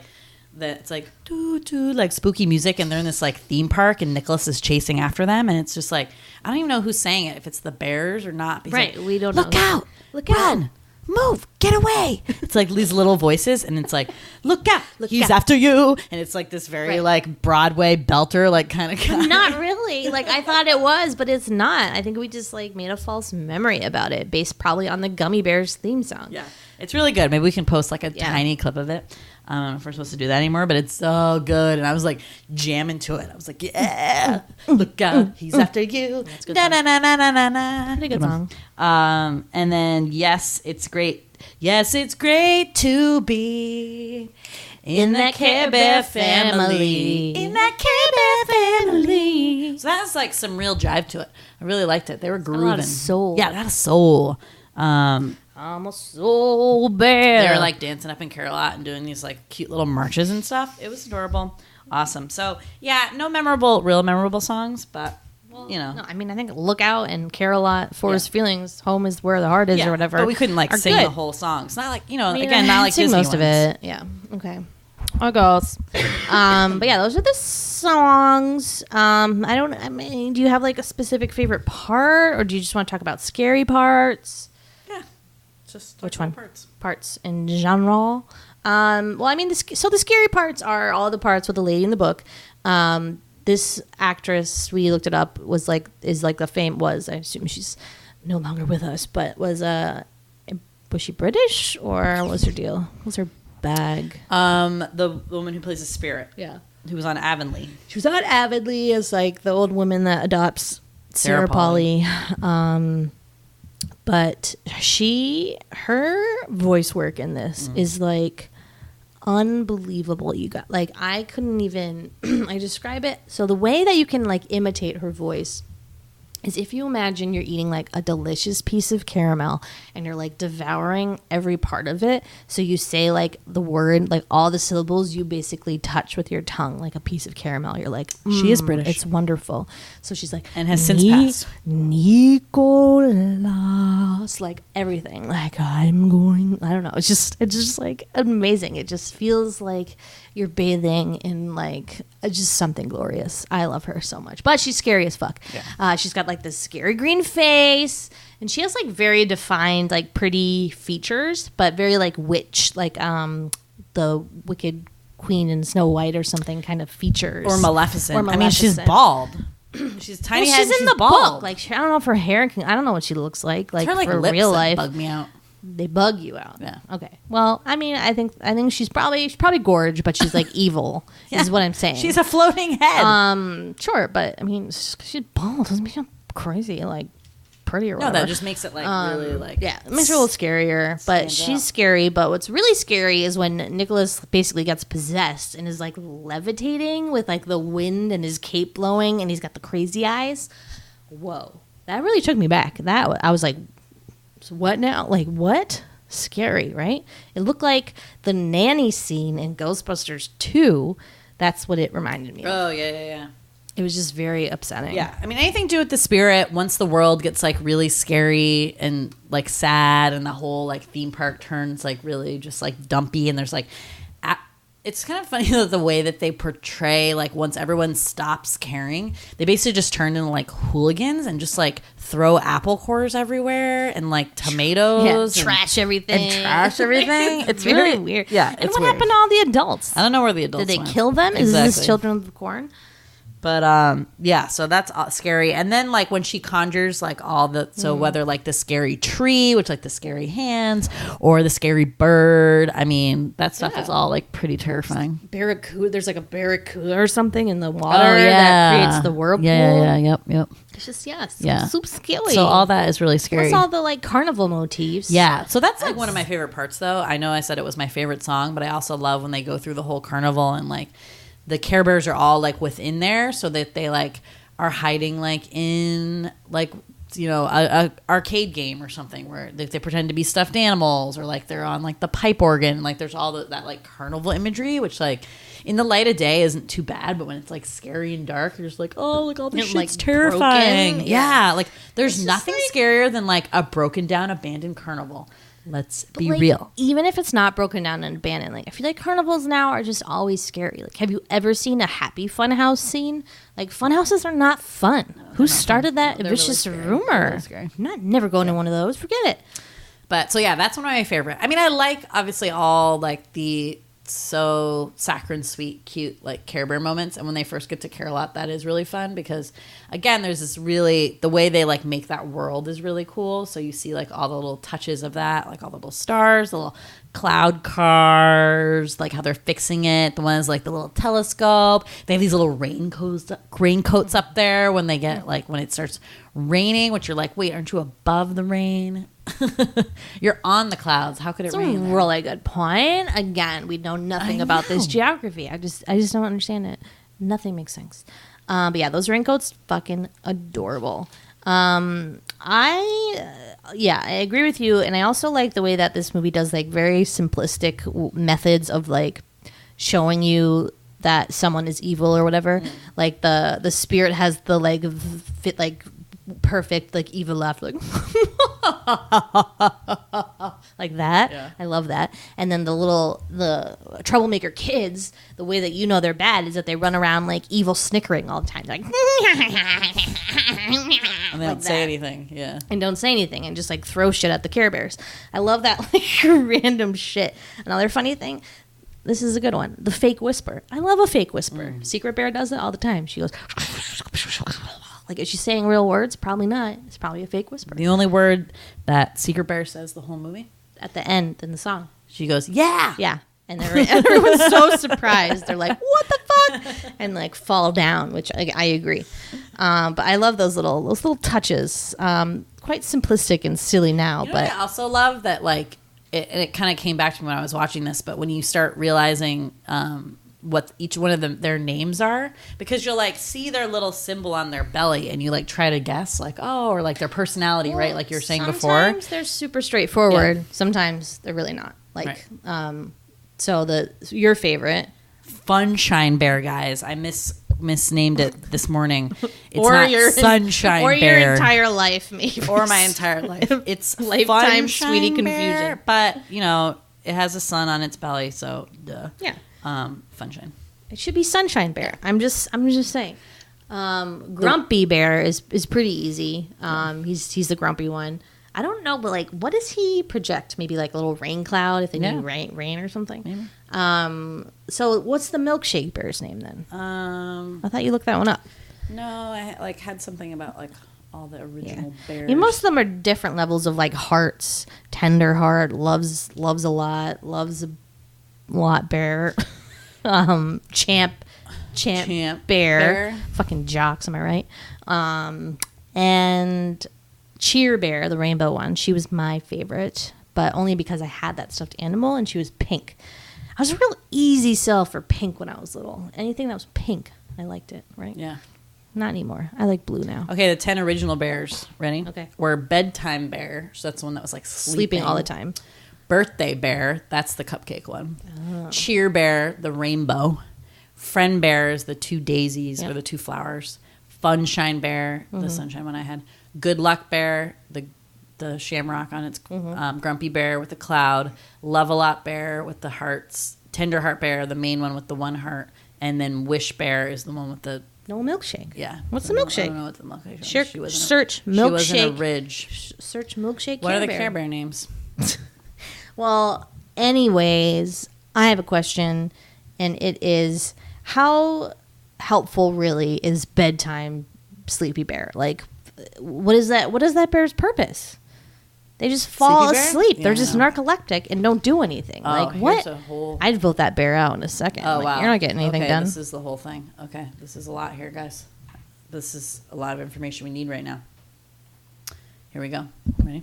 doo doo like spooky music, and they're in this like theme park, and Nicholas is chasing after them, and it's just like I don't even know who's saying it, if it's the bears or not. He's Right, like, we don't look know. out, Look run, out. move, get away. It's like these little voices, and it's like, look out, he's out. after you, and it's like this very Right. like Broadway belter like kind of guy. Not really. Like I thought it was, but it's not. I think we just like made a false memory about it, based probably on the Gummy Bears theme song. Yeah, it's really good. Maybe we can post like a Yeah. tiny clip of it. I don't know if we're supposed to do that anymore, but it's so good. And I was like jamming to it. I was like, yeah, look out, he's after you. That's a good Na na na na na na na. Pretty good song. And then yes, it's great. Yes, it's great to be in that Care Bear family. In that Care Bear family. So that has like some real jive to it. I really liked it. They were grooving. lot of soul. Yeah, that is soul. I'm a soul bear. They were like dancing up in Care-alot and doing these like cute little marches and stuff. It was adorable. Awesome. So yeah, no real memorable songs, but you know. No, I mean, I think Look Out and Care-alot, Forest Feelings, Home is Where the Heart is, or whatever. But we couldn't like are sing good. the whole song. It's not like, you know, I mean, again, not like sing Disney most of ones. it. Yeah. Okay. Our goals. But yeah, those are the songs. I mean, do you have like a specific favorite part, or do you just want to talk about scary parts? Yeah. Just Which talk one? about parts. Parts in genre. Well, I mean, the scary parts are all the parts with the lady in the book. This actress, we looked it up, was like I assume she's no longer with us, but was she British or what's her deal? What's her bag? The woman who plays the spirit. Yeah. Who was on Avonlea. She was on Avidly as like the old woman that adopts Sarah Polly. But her voice work in this is like unbelievable. You got like, I couldn't even I describe it. So the way that you can like imitate her voice is if you imagine you're eating like a delicious piece of caramel and you're like devouring every part of it. So you say like the word, like all the syllables you basically touch with your tongue, like a piece of caramel. You're like, She is British. It's wonderful. So she's like, And has since passed. Nicolas, like everything. Like I don't know. It's just like amazing. It just feels like you're bathing in like just something glorious. I love her so much, but she's scary as fuck. Yeah. She's got like this scary green face, and she has like very defined like pretty features, but very like witch, like the Wicked Queen in Snow White or something kind of features. Or Maleficent. Or I mean, she's Maleficent. bald. She's tiny Well, head. she's in the bald. book. Like I don't know if her hair. I don't know what she looks like. Like Her like for lips real that life, bug me out. they bug you out. Yeah. Okay. Well, I mean, I think she's probably gorge, but she's like evil. Yeah. Is what I'm saying. She's a floating head. Sure, but I mean, it's just 'cause she's bald doesn't make her crazy, like pretty or No, whatever. that just makes it like really like Yeah, it makes her a little scarier, but Stands she's out. scary. But what's really scary is when Nicholas basically gets possessed and is like levitating with like the wind and his cape blowing, and he's got the crazy eyes. Whoa, that really took me back. I was like, so what now? Like what? Scary, right? It looked like the nanny scene in Ghostbusters 2. That's what it reminded me of. Oh yeah. It was just very upsetting. Yeah, I mean, anything to do with the spirit. Once the world gets like really scary and like sad, and the whole like theme park turns like really just like dumpy, and there's like, it's kind of funny the way that they portray like once everyone stops caring, they basically just turn into like hooligans and just like throw apple cores everywhere and like tomatoes, and trash everything. It's very really weird. Yeah, And it's what weird. happened to all the adults? I don't know where the adults Did they went. kill them? Is this Exactly. Children of the Corn? But yeah, so that's scary. And then like when she conjures like all the whether like the scary tree, which like the scary hands, or the scary bird, I mean that stuff is all like pretty terrifying. Barracuda. There's like a barracuda or something in the water that creates the whirlpool. Yep. It's just super scary. So all that is really scary. Plus all the like carnival motifs. Yeah, so that's like one of my favorite parts though. I know I said it was my favorite song, but I also love when they go through the whole carnival and like the Care Bears are all like within there, so that they like are hiding like in like a arcade game or something where they pretend to be stuffed animals, or like they're on like the pipe organ. Like there's all that like carnival imagery, which like in the light of day isn't too bad, but when it's like scary and dark, you're just like, oh, like all this shit's like terrifying. broken. Yeah, like there's just nothing like- scarier than like a broken down abandoned carnival. Let's be Like, real. Even if it's not broken down and abandoned, like I feel like carnivals now are just always scary. Like, have you ever seen a happy funhouse scene? Like, funhouses are not fun. Who started that No, they're vicious really scary. rumor? They're really scary. I'm not never going to one of those. Forget it. But so yeah, that's one of my favorite. I mean, I like obviously all like the so saccharine sweet, cute like Care Bear moments, and when they first get to Care-alot, that is really fun because again, there's this really the way they like make that world is really cool. So you see like all the little touches of that, like all the little stars, the little cloud cars, like how they're fixing it. The ones like the little telescope. They have these little raincoats up there when they get like when it starts raining, which you're like, wait, aren't you above the rain? You're on the clouds. How could it It's a rain there? really good point. Again, we know nothing I about this know. geography. I just don't understand it. Nothing makes sense. But yeah, those raincoats fucking adorable. I agree with you, and I also like the way that this movie does like very simplistic methods of like showing you that someone is evil or whatever. Like the spirit has the like fit like perfect like evil laugh like like that. Yeah. I love that. And then the troublemaker kids, the way that you know they're bad is that they run around like evil snickering all the time, like And they don't say that. anything. Yeah. and don't say anything and just like throw shit at the Care Bears. I love that like random shit. Another funny thing. This is a good one. The fake whisper. I love a fake whisper. Secret Bear does it all the time. She goes like, is she saying real words? Probably not. It's probably a fake whisper. The only word that Secret Bear says the whole movie, At the end in the song. she goes, "Yeah." Yeah. And everyone's so surprised. They're like, what the fuck? And like fall down, which I agree. But I love those little touches. Quite simplistic and silly now, You know but what I also love that like it kind of came back to me when I was watching this, but when you start realizing what each one of them their names are, because you'll like see their little symbol on their belly and you like try to guess like, oh, or like their personality, right? Like you were saying before. Sometimes they're super straightforward. Yeah. Sometimes they're really not. Like, Right. So your favorite. Funshine Bear, guys. I misnamed it this morning. It's Or not your- Sunshine or Bear. your entire life, maybe. or my entire life. It's Lifetime Funshine sweetie Bear, confusion. but you know, it has a sun on its belly, so duh. Yeah. Funshine. It should be Sunshine Bear. I'm just saying. Grumpy Bear is pretty easy. He's the grumpy one. I don't know, but like, what does he project? Maybe like a little rain cloud if they need rain or something. Maybe. So what's the milkshake bear's name then? I thought you looked that one up. No, I like had something about like all the original bears. I mean, most of them are different levels of like hearts. Tender heart, loves a lot, loves a lot bear. Champ bear. Fucking jocks, am I right? And Cheer Bear, the rainbow one, she was my favorite, but only because I had that stuffed animal and she was pink. I was a real easy sell for pink when I was little. Anything that was pink, I liked it, right? Yeah. Not anymore. I like blue now. Okay, the 10 original bears. Ready? Okay. Were Bedtime Bear. So that's the one that was like Sleeping all the time. Birthday Bear. That's the cupcake one. Cheer Bear, the rainbow. Friend Bear is the two daisies or the two flowers. Funshine Bear, the sunshine one I had. Good Luck Bear, the shamrock on its Grumpy Bear with the cloud. Love-a-lot Bear with the hearts. Tender Heart Bear, the main one with the one heart. And then Wish Bear is the one with the... No milkshake. Yeah. What's the I milkshake? don't know what the milkshake is. Search She was in a milkshake. ridge. Search milkshake. What are the Care Care Bear? Bear names? Well, anyways, I have a question, and it is, how helpful really is bedtime Sleepy Bear? Like, what is that? What is that bear's purpose? They just fall Sleepy Bear? asleep. Yeah, They're just no. narcoleptic and don't do anything. Like, here's what? a whole- I'd vote that bear out in a second. Oh, Like, wow. You're not getting anything done. This is the whole thing. Okay. This is a lot here, guys. This is a lot of information we need right now. Here we go. Ready?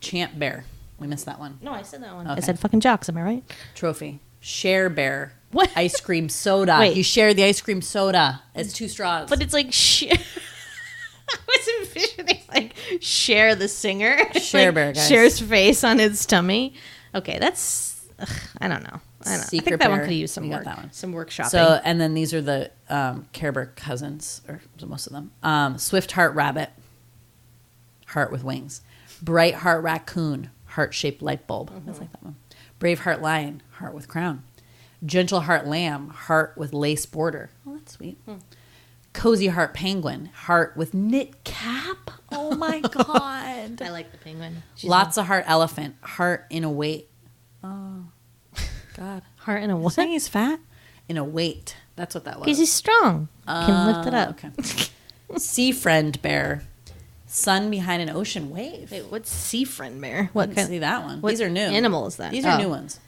Champ Bear. We missed that one. No, I said that one. I Okay. said fucking jocks. Am I right? Trophy. Share Bear. What? Ice cream soda. Wait. You share the ice cream soda. It's 2 straws. But it's like They like Cher the singer. Cher like, bear, guys. Cher's face on his tummy. Okay, that's I don't know. I Secret think that one bear. could use some You got work. that one. Some workshopping. So, and then these are the Care Bear cousins, or most of them. Swift Heart Rabbit, heart with wings. Bright Heart Raccoon, heart-shaped light bulb. That's like that one. Brave Heart Lion, heart with crown. Gentle Heart Lamb, heart with lace border. Oh, that's sweet. Cozy Heart Penguin, heart with knit cap. Oh my God. I like the penguin. Lots of Heart Elephant, heart in a weight. Oh, God. Heart in a what? Saying he's fat? In a weight. That's what that was. Because he's strong. Can lift it up. Okay. Sea Friend Bear, sun behind an ocean wave. Wait, what's sea friend bear? What What can kind? see that one? what These are new. animal is that? These are Oh. new ones.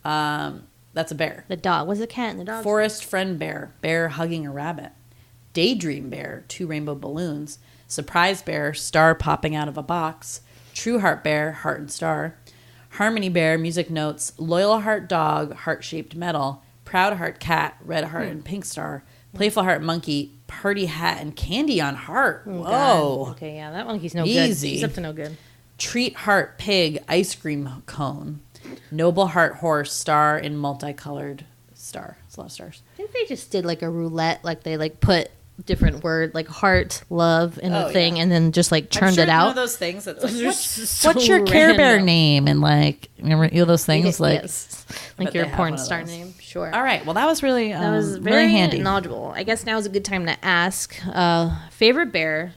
That's a bear. The dog. What's the cat and the dog? Forest Friend Bear, bear hugging a rabbit. Daydream Bear, 2 rainbow balloons. Surprise Bear, star popping out of a box. True Heart Bear, heart and star. Harmony Bear, music notes. Loyal Heart Dog, heart-shaped metal. Proud Heart Cat, red heart and pink star. Playful Heart Monkey, party hat and candy on heart. Oh, Whoa. God. Okay, yeah, that monkey's no Easy. good. He's up to no good. Treat Heart Pig, ice cream cone. Noble Heart Horse, star in multicolored star. It's a lot of stars. I think they just did like a roulette, like they like put different word like heart, love in Oh, a thing, yeah. and then just like churned it One out. of those things that's like, Those are so what's your Care Bear random. name? And like, remember those things? Like, Yes. I like bet your they have porn one of star those. name. Sure. all right. Well, that was really, That was really very handy. knowledgeable. I guess now is a good time to ask favorite bear.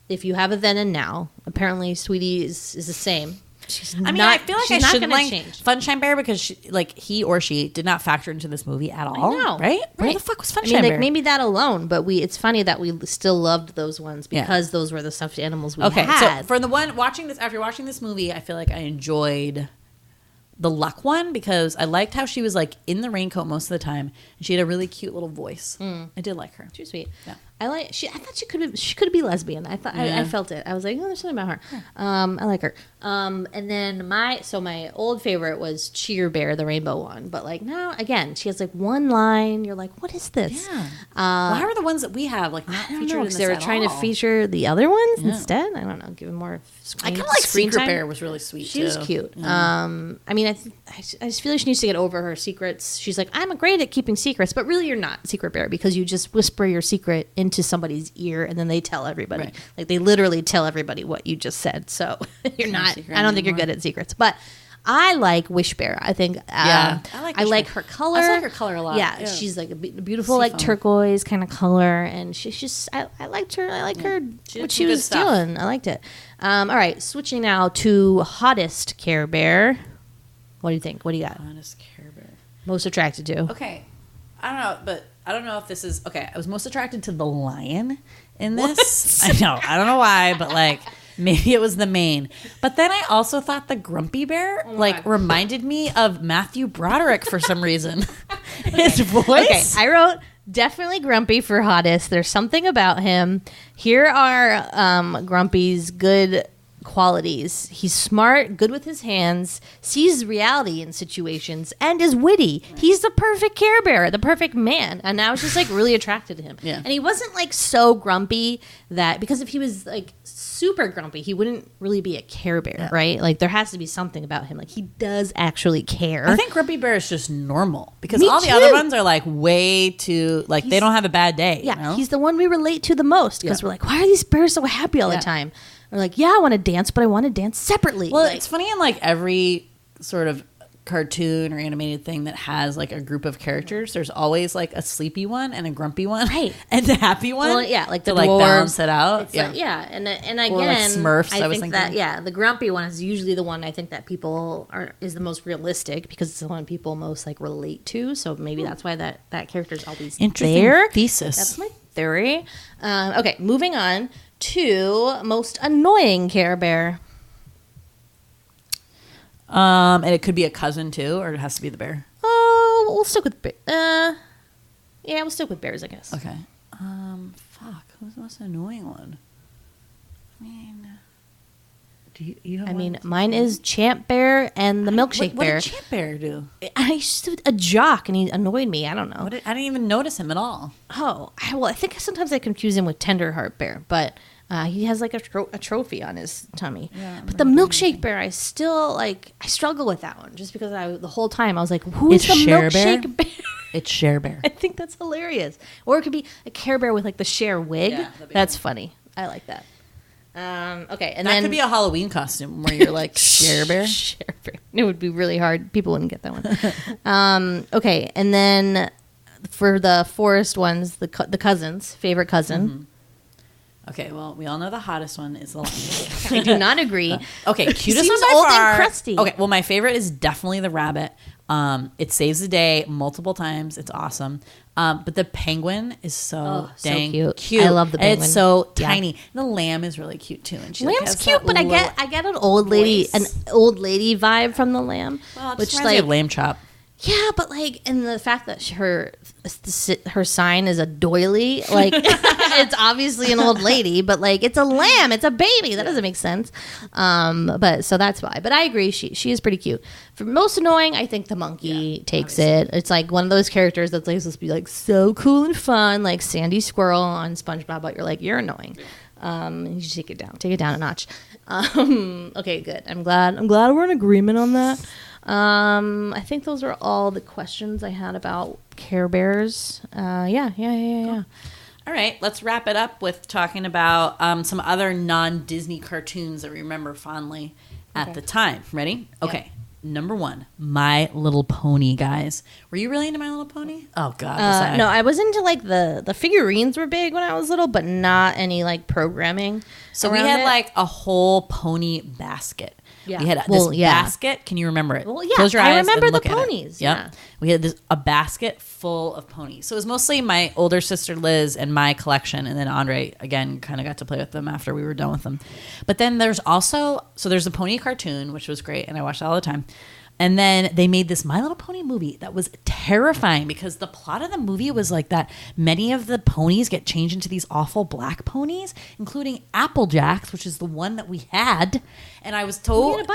If you have a then and now, apparently Sweetie is the same. She's I mean, I feel like I she's not shouldn't gonna like change. Funshine Bear because he or she did not factor into this movie at all. know, Right? Where right. the fuck was I Funshine mean, like Bear? maybe that alone, but it's funny that we still loved those ones Yeah. because those were the stuffed animals we Okay, had. so for the one watching this, after watching this movie, I feel like I enjoyed the Luck one because I liked how she was like in the raincoat most of the time, and she had a really cute little voice. I did like her. She's sweet. Yeah. I thought she could be lesbian. I thought Yeah. I felt it. I was like, oh, there's something about her. I like her. And then my old favorite was Cheer Bear, the rainbow one. But like now again, she has like one line. You're like, what is this? Yeah. Why are the ones that we have like not I don't featured know in because this they were at trying to all? feature the other ones Yeah. instead. I don't know, give them more. I kind of like screen Secret time. Bear was really sweet. She was too. cute. Yeah. I mean, I just feel like she needs to get over her secrets. She's like, I'm great at keeping secrets, but really you're not Secret Bear because you just whisper your secret into somebody's ear and then they tell everybody. Right. Like they literally tell everybody what you just said. So you're Not a not. secret I don't think you're anymore. good at secrets, but. I like Wish Bear. I think. Yeah, I like Wish Bear. her color. I like her color a lot. Yeah, Yeah. she's like a beautiful, like Seafoam. turquoise kind of color, and she's just. I liked her. I like her. She did What some she good was stuff. doing. I liked it. All right, switching now to hottest Care Bear. What do you think? What do you got? Honest Care Bear. Most attracted to? Okay, I don't know, but I don't know if this is okay. I was most attracted to the lion in this. I know, I don't know why, but like maybe it was the mane. But then I also thought the grumpy bear like reminded me of Matthew Broderick for some reason. His voice. Okay, I wrote definitely Grumpy for hottest. There's something about him. Here are Grumpy's good qualities. He's smart, good with his hands, sees reality in situations, and is witty. He's the perfect Care Bear, the perfect man. And I was just like really attracted to him. Yeah. And he wasn't like so grumpy that because if he was like super grumpy, he wouldn't really be a Care Bear, right? Like there has to be something about him. Like he does actually care. I think Grumpy Bear is just normal because Me all the too. other ones are like way too like they don't have a bad day. Yeah, you know? he's the one we relate to the most because Yeah. we're like, why are these bears so happy all Yeah. the time? We're like, yeah, I want to dance, but I want to dance separately. Well, Like, it's funny in like every sort of cartoon or animated thing that has like a group of characters. There's always like a sleepy one and a grumpy one, Right. and a happy one. well, yeah, like to the like dwarves. balance it out. It's Yeah, like- yeah, and again, Or like Smurfs, I I was think that thinking. the grumpy one is usually the one I think that people is the most realistic because it's the one people most like relate to. So maybe that's why that character is always Interesting there. thesis. That's my theory. Okay, moving on to most annoying Care Bear. And it could be a cousin too, or it has to be the bear. Oh, we'll stick with yeah, we'll stick with bears, I guess. Okay. Fuck. Who's the most annoying one? I mean, do you have I one? mean, mine is Champ Bear and the Milkshake What Bear. did Champ Bear do? I used to a jock, and he annoyed me. I don't know. I didn't even notice him at all. I think sometimes I confuse him with Tenderheart Bear, but He has like a trophy on his tummy. But the milkshake bear, I still I struggle with that one just because the whole time I was like, who is the milkshake bear? It's Cher Bear. I think that's hilarious. Or it could be a Care Bear with like the Cher wig. Yeah, that's funny. I like that. Okay, and that then could be a Halloween costume where you're like Cher Bear. Cher Bear. It would be really hard. People wouldn't get that one. Okay, and then for the forest ones, the cousins, favorite cousin. Mm-hmm. Okay, well, we all know the hottest one is the lion. I do not agree. Okay, cutest seems one by old far. and crusty. Okay, well, my favorite is definitely the rabbit. It saves the day multiple times. It's awesome. But the penguin is so dang cute. I love the penguin. It's so tiny. The lamb is really cute too. And she Lamb's has cute, but I get an old lady vibe from the lamb. Well, it which just reminds me of lamb chop. Yeah, but and the fact that her sign is a doily, it's obviously an old lady, but it's a lamb, it's a baby. That doesn't make sense. But so that's why. But I agree, she is pretty cute. For most annoying, I think the monkey takes it. It's like one of those characters that's supposed to be so cool and fun, like Sandy Squirrel on SpongeBob. But you're annoying. You should take it down a notch. Okay, good. I'm glad we're in agreement on that. I think those are all the questions I had about Care Bears. Yeah. Cool. All right, let's wrap it up with talking about some other non-Disney cartoons that we remember fondly at the time. Ready? Okay. Number 1, My Little Pony, guys. Were you really into My Little Pony? Oh, God. No, I was into the figurines were big when I was little, but not any programming. So we had a whole pony basket. Yeah. We had this basket. Can you remember it? Well, yeah. Close your eyes. I remember and the look at it. ponies. Yep. Yeah. We had a basket full of ponies. So it was mostly my older sister Liz and my collection, and then Andre again kind of got to play with them after we were done with them. But then there's the pony cartoon, which was great, and I watched that all the time. And then they made this My Little Pony movie that was terrifying because the plot of the movie was that many of the ponies get changed into these awful black ponies, including Applejacks, which is the one that we had. And I was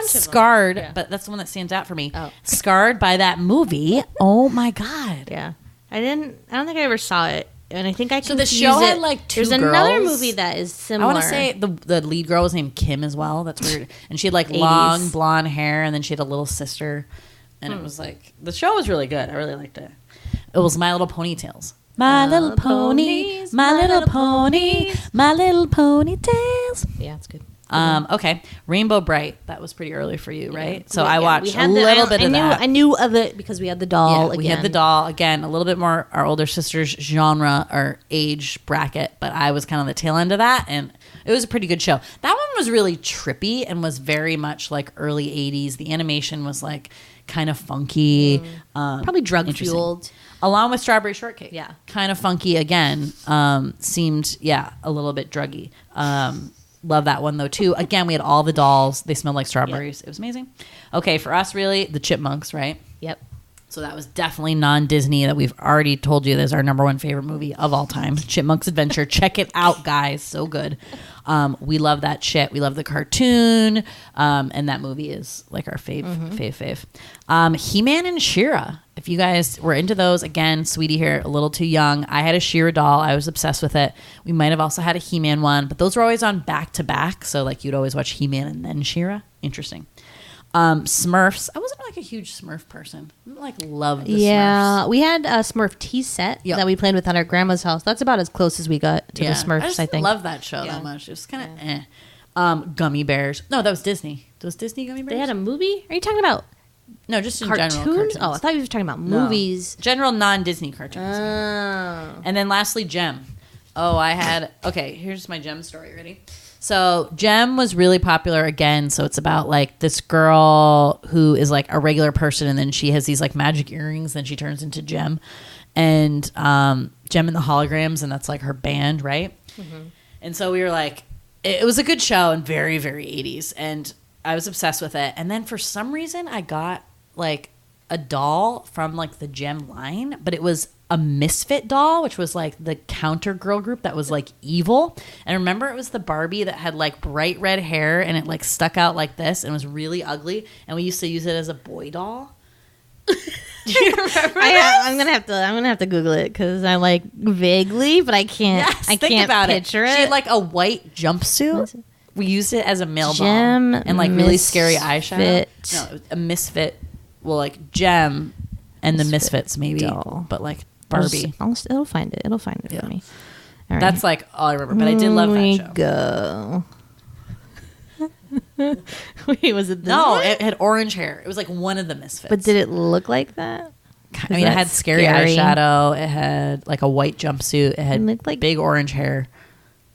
scarred, but that's the one that stands out for me. Oh. Scarred by that movie. Oh my God. Yeah. I don't think I ever saw it. And I think I so the show had two There's girls. Another movie that is similar. I want to say the lead girl was named Kim as well. That's weird. And she had long blonde hair, and then she had a little sister. And it was the show was really good. I really liked it. It was My Little Ponytails. My little ponies, my little ponies, my little ponytails. Yeah, it's good. Okay, Rainbow Bright. That was pretty early for you, right? So I watched a little bit of that. I knew of it because we had the doll. Yeah, we had the doll again. A little bit more our older sister's genre or age bracket, but I was kind of the tail end of that, and it was a pretty good show. That one was really trippy and was very much early '80s. The animation was kind of funky, probably drug fueled. Along with Strawberry Shortcake. Yeah, kind of funky again. Seemed a little bit druggy. Love that one though too. Again, we had all the dolls. They smelled like strawberries. Yep. It was amazing. Okay, for us really, the Chipmunks, right? Yep. So that was definitely non-Disney that we've already told you is our number 1 favorite movie of all time. Chipmunks Adventure. Check it out, guys. So good. We love that shit. We love the cartoon. And that movie is our fave. He-Man and She-Ra. If you guys were into those, again, Sweetie here, a little too young. I had a She-Ra doll. I was obsessed with it. We might have also had a He-Man one, but those were always on back-to-back. So you'd always watch He-Man and then She-Ra. Interesting. Smurfs. I wasn't a huge Smurf person. I didn't love the Smurfs. Yeah, we had a Smurf tea set that we played with at our grandma's house. That's about as close as we got to the Smurfs, I think. I love that show that much. It was kind of Gummy Bears. No, that was Disney. Those Disney Gummy Bears? They had a movie? Are you talking about no, just in cartoons? General cartoons. Oh, I thought you were talking about movies. No. General non-Disney cartoons. Oh. And then lastly, Gem. Oh, I had... Okay, here's my Gem story. Ready? So Gem was really popular again. So it's about this girl who is a regular person, and then she has these magic earrings. Then she turns into Gem, and Gem and the Holograms, and that's her band, right? Mm-hmm. And so we were it was a good show and very very 80s, and I was obsessed with it. And then for some reason I got a doll from the Gem line, but it was a Misfit doll, which was the counter girl group that was evil. And remember, it was the Barbie that had bright red hair and it stuck out like this and was really ugly. And we used to use it as a boy doll. Do you remember I'm gonna have to Google it because I like vaguely, but I can't. Yes, I think can't about picture it. She had like a white jumpsuit. We used it as a male Gem balm and like really scary eyeshadow. Misfit. No, it was a misfit. Well, like Gem and the Misfits maybe, doll. but like Barbie. It'll find it. It'll find it for me. All right. That's like all I remember. But I did love that show. Go. Wait, was it this No, one? it had orange hair. It was like one of the Misfits. But did it look like that? I mean, it had scary eyeshadow. It had like a white jumpsuit. It had looked like- big orange hair.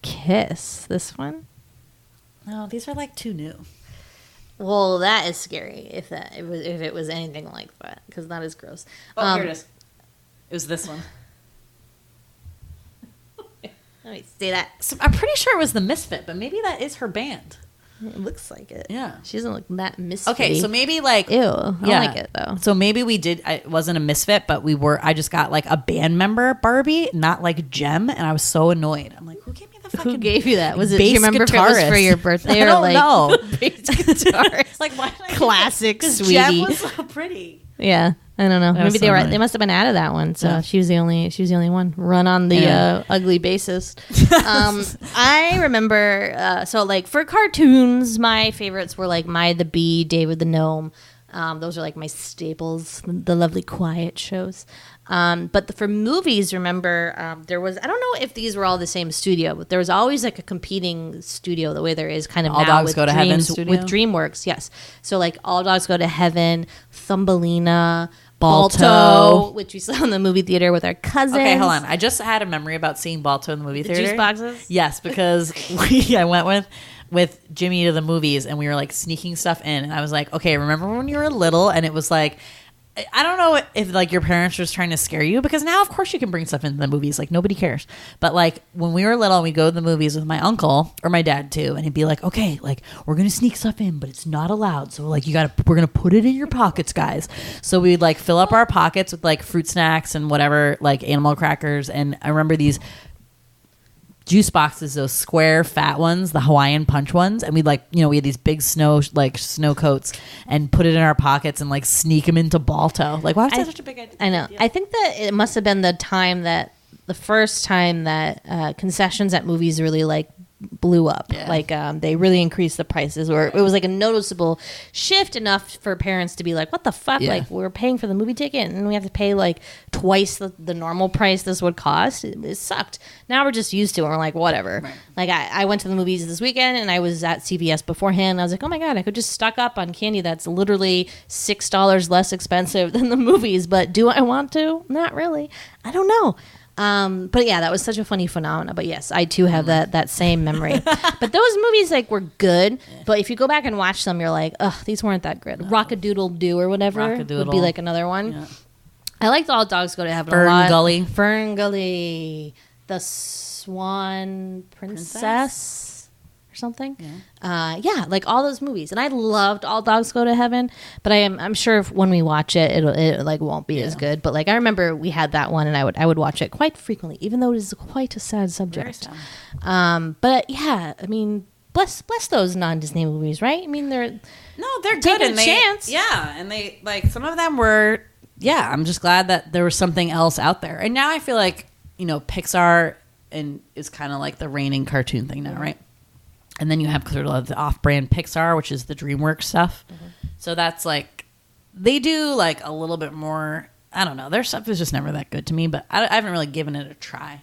Kiss. This one? No, these are like too new. Well, that is scary if it was anything like that, because that is gross. Oh, here it is. It was this one. Let me see that. So I'm pretty sure it was the Misfit, but maybe that is her band. It looks like it. Yeah. She doesn't look that misfit. Okay, so maybe like Ew. I yeah. like it though. So maybe we did. It wasn't a Misfit, but we were. I just got like a band member Barbie, not like Gem, and I was so annoyed. I'm like, who gave me the fucking? Who gave you that? Was it? Do bass you remember if it was for guitarist? your birthday I or don't like know. bass guitarist? Like why? Did I Classic, Because sweetie. Gem was so pretty. Yeah, I don't know. That was Maybe so they were. funny. They must have been out of that one. So Yeah. she was the only one. Run on the Yeah. ugly bassist. I remember. So like for cartoons, my favorites were like My the Bee, David the Gnome. Those are like my staples. The Lovely Quiet shows. But for movies, remember there was. I don't know if these were all the same studio, but there was always like a competing studio. The way there is kind of All now Dogs with Go to Heaven Dreams, studio? with DreamWorks. Yes. So like All Dogs Go to Heaven, Thumbelina. Balto. Balto, which we saw in the movie theater with our cousins. Okay, hold on. I just had a memory about seeing Balto in the movie theater. Juice boxes? Yes, because I went with Jimmy to the movies and we were like sneaking stuff in, and I was like, okay, remember when you were little and it was like, I don't know if like your parents were just trying to scare you, because now of course you can bring stuff into the movies, like nobody cares. But like when we were little, we go to the movies with my uncle or my dad too, and he'd be like, okay, like we're gonna sneak stuff in, but it's not allowed. So like we're gonna put it in your pockets, guys. So we'd like fill up our pockets with like fruit snacks and whatever, like animal crackers. And I remember these juice boxes, those square fat ones, the Hawaiian punch ones, and we'd like, we had these big snow coats and put it in our pockets and like sneak them into Balto. Like, why was that such a big idea? I know. I think that it must have been the first time that concessions at movies really like blew up. Yeah. Like they really increased the prices, or it was like a noticeable shift enough for parents to be like, what the fuck? Yeah. Like we're paying for the movie ticket and we have to pay like twice the normal price this would cost. It sucked. Now we're just used to it. And we're like, whatever. Right. Like I went to the movies this weekend and I was at CVS beforehand. And I was like, oh my God, I could just stock up on candy that's literally $6 less expensive than the movies. But do I want to? Not really. I don't know. But yeah, that was such a funny phenomenon. But yes, I too have that same memory. But those movies like were good. But if you go back and watch them, you're like, ugh, these weren't that good. Rockadoodle Doo or whatever would be Rockadoodle. like another one. Yeah. I liked All Dogs Go to Heaven a Fern lot. Gully. Fern Gully, The Swan Princess or something. Yeah, like all those movies. And I loved All Dogs Go to Heaven, but I'm sure if, when we watch it, it like won't be as good. But like I remember we had that one, and I would watch it quite frequently, even though it is quite a sad subject. But yeah, I mean, bless those non-Disney movies, right? I mean, they're good. taking And a chance. Yeah, and they like some of them were. Yeah, I'm just glad that there was something else out there. And now I feel like Pixar is kind of like the reigning cartoon thing now, right? And then you have sort of the off-brand Pixar, which is the DreamWorks stuff. So that's like they do like a little bit more. I don't know. Their stuff is just never that good to me, but I haven't really given it a try.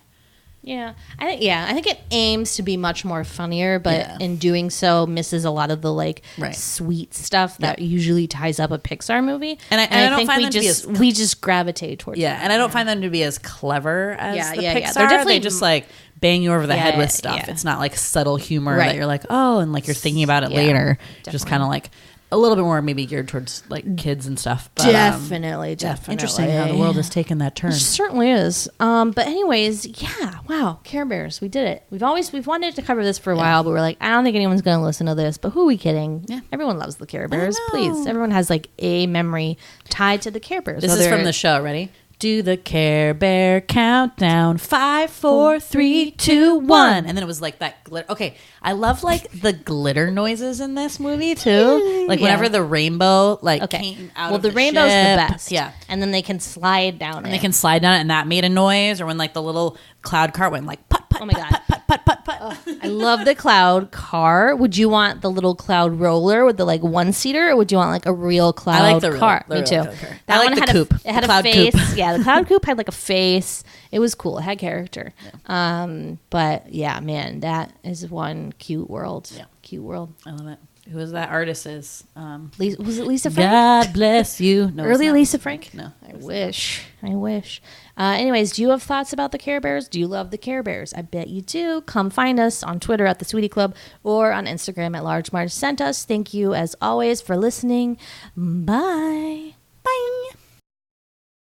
Yeah, I think it aims to be much more funnier, but Yeah. in doing so misses a lot of the like Right. sweet stuff that usually ties up a Pixar movie. And I don't find we them to be just as- we just gravitate towards Yeah, that. and I don't find them to be as clever as the yeah. Pixar. They're definitely They just like bang you over the head Yeah, with stuff. yeah. It's not like subtle humor Right. that you're like, oh, and like you're thinking about it Yeah, later. Just definitely. kind of like a little bit more maybe geared towards like kids and stuff. But, Definitely. interesting how the world has taken that turn. It certainly is. But anyways, yeah, wow, Care Bears, we did it. We've wanted to cover this for a while, but we're like, I don't think anyone's going to listen to this. But who are we kidding? Yeah. Everyone loves the Care Bears. know. Please, everyone has like a memory tied to the Care Bears. This is whether- from the show. Ready? do the Care Bear countdown. 5, 4, 3, 2, 1. And then it was like that glitter. Okay, I love like the glitter noises in this movie too. Like whenever the rainbow came out of the rainbow's ship. the best. Yeah. And then they can slide down And they can slide down it, and that made a noise. Or when like the little cloud cart went like put, put, Oh my put, God. put, put, put, put, put. I love the cloud car. Would you want the little cloud roller with the like one seater, or would you want like a real cloud I like the real- car? the Me real too. cloud car. That I like one the had coupe. it had The a cloud face. coupe. Yeah, the cloud coupe had like a face. It was cool. It had character. Yeah. But yeah, man, that is one cute world. Yeah. Cute world. I love it. Who is that artist? Was Was it Lisa Frank? God bless you. No, it's Early not. Lisa Frank? No. I wish. Anyways, do you have thoughts about the Care Bears? Do you love the Care Bears? I bet you do. Come find us on Twitter at the Sweetie Club or on Instagram at Large Marge Sent Us. Thank you as always for listening. Bye. Bye.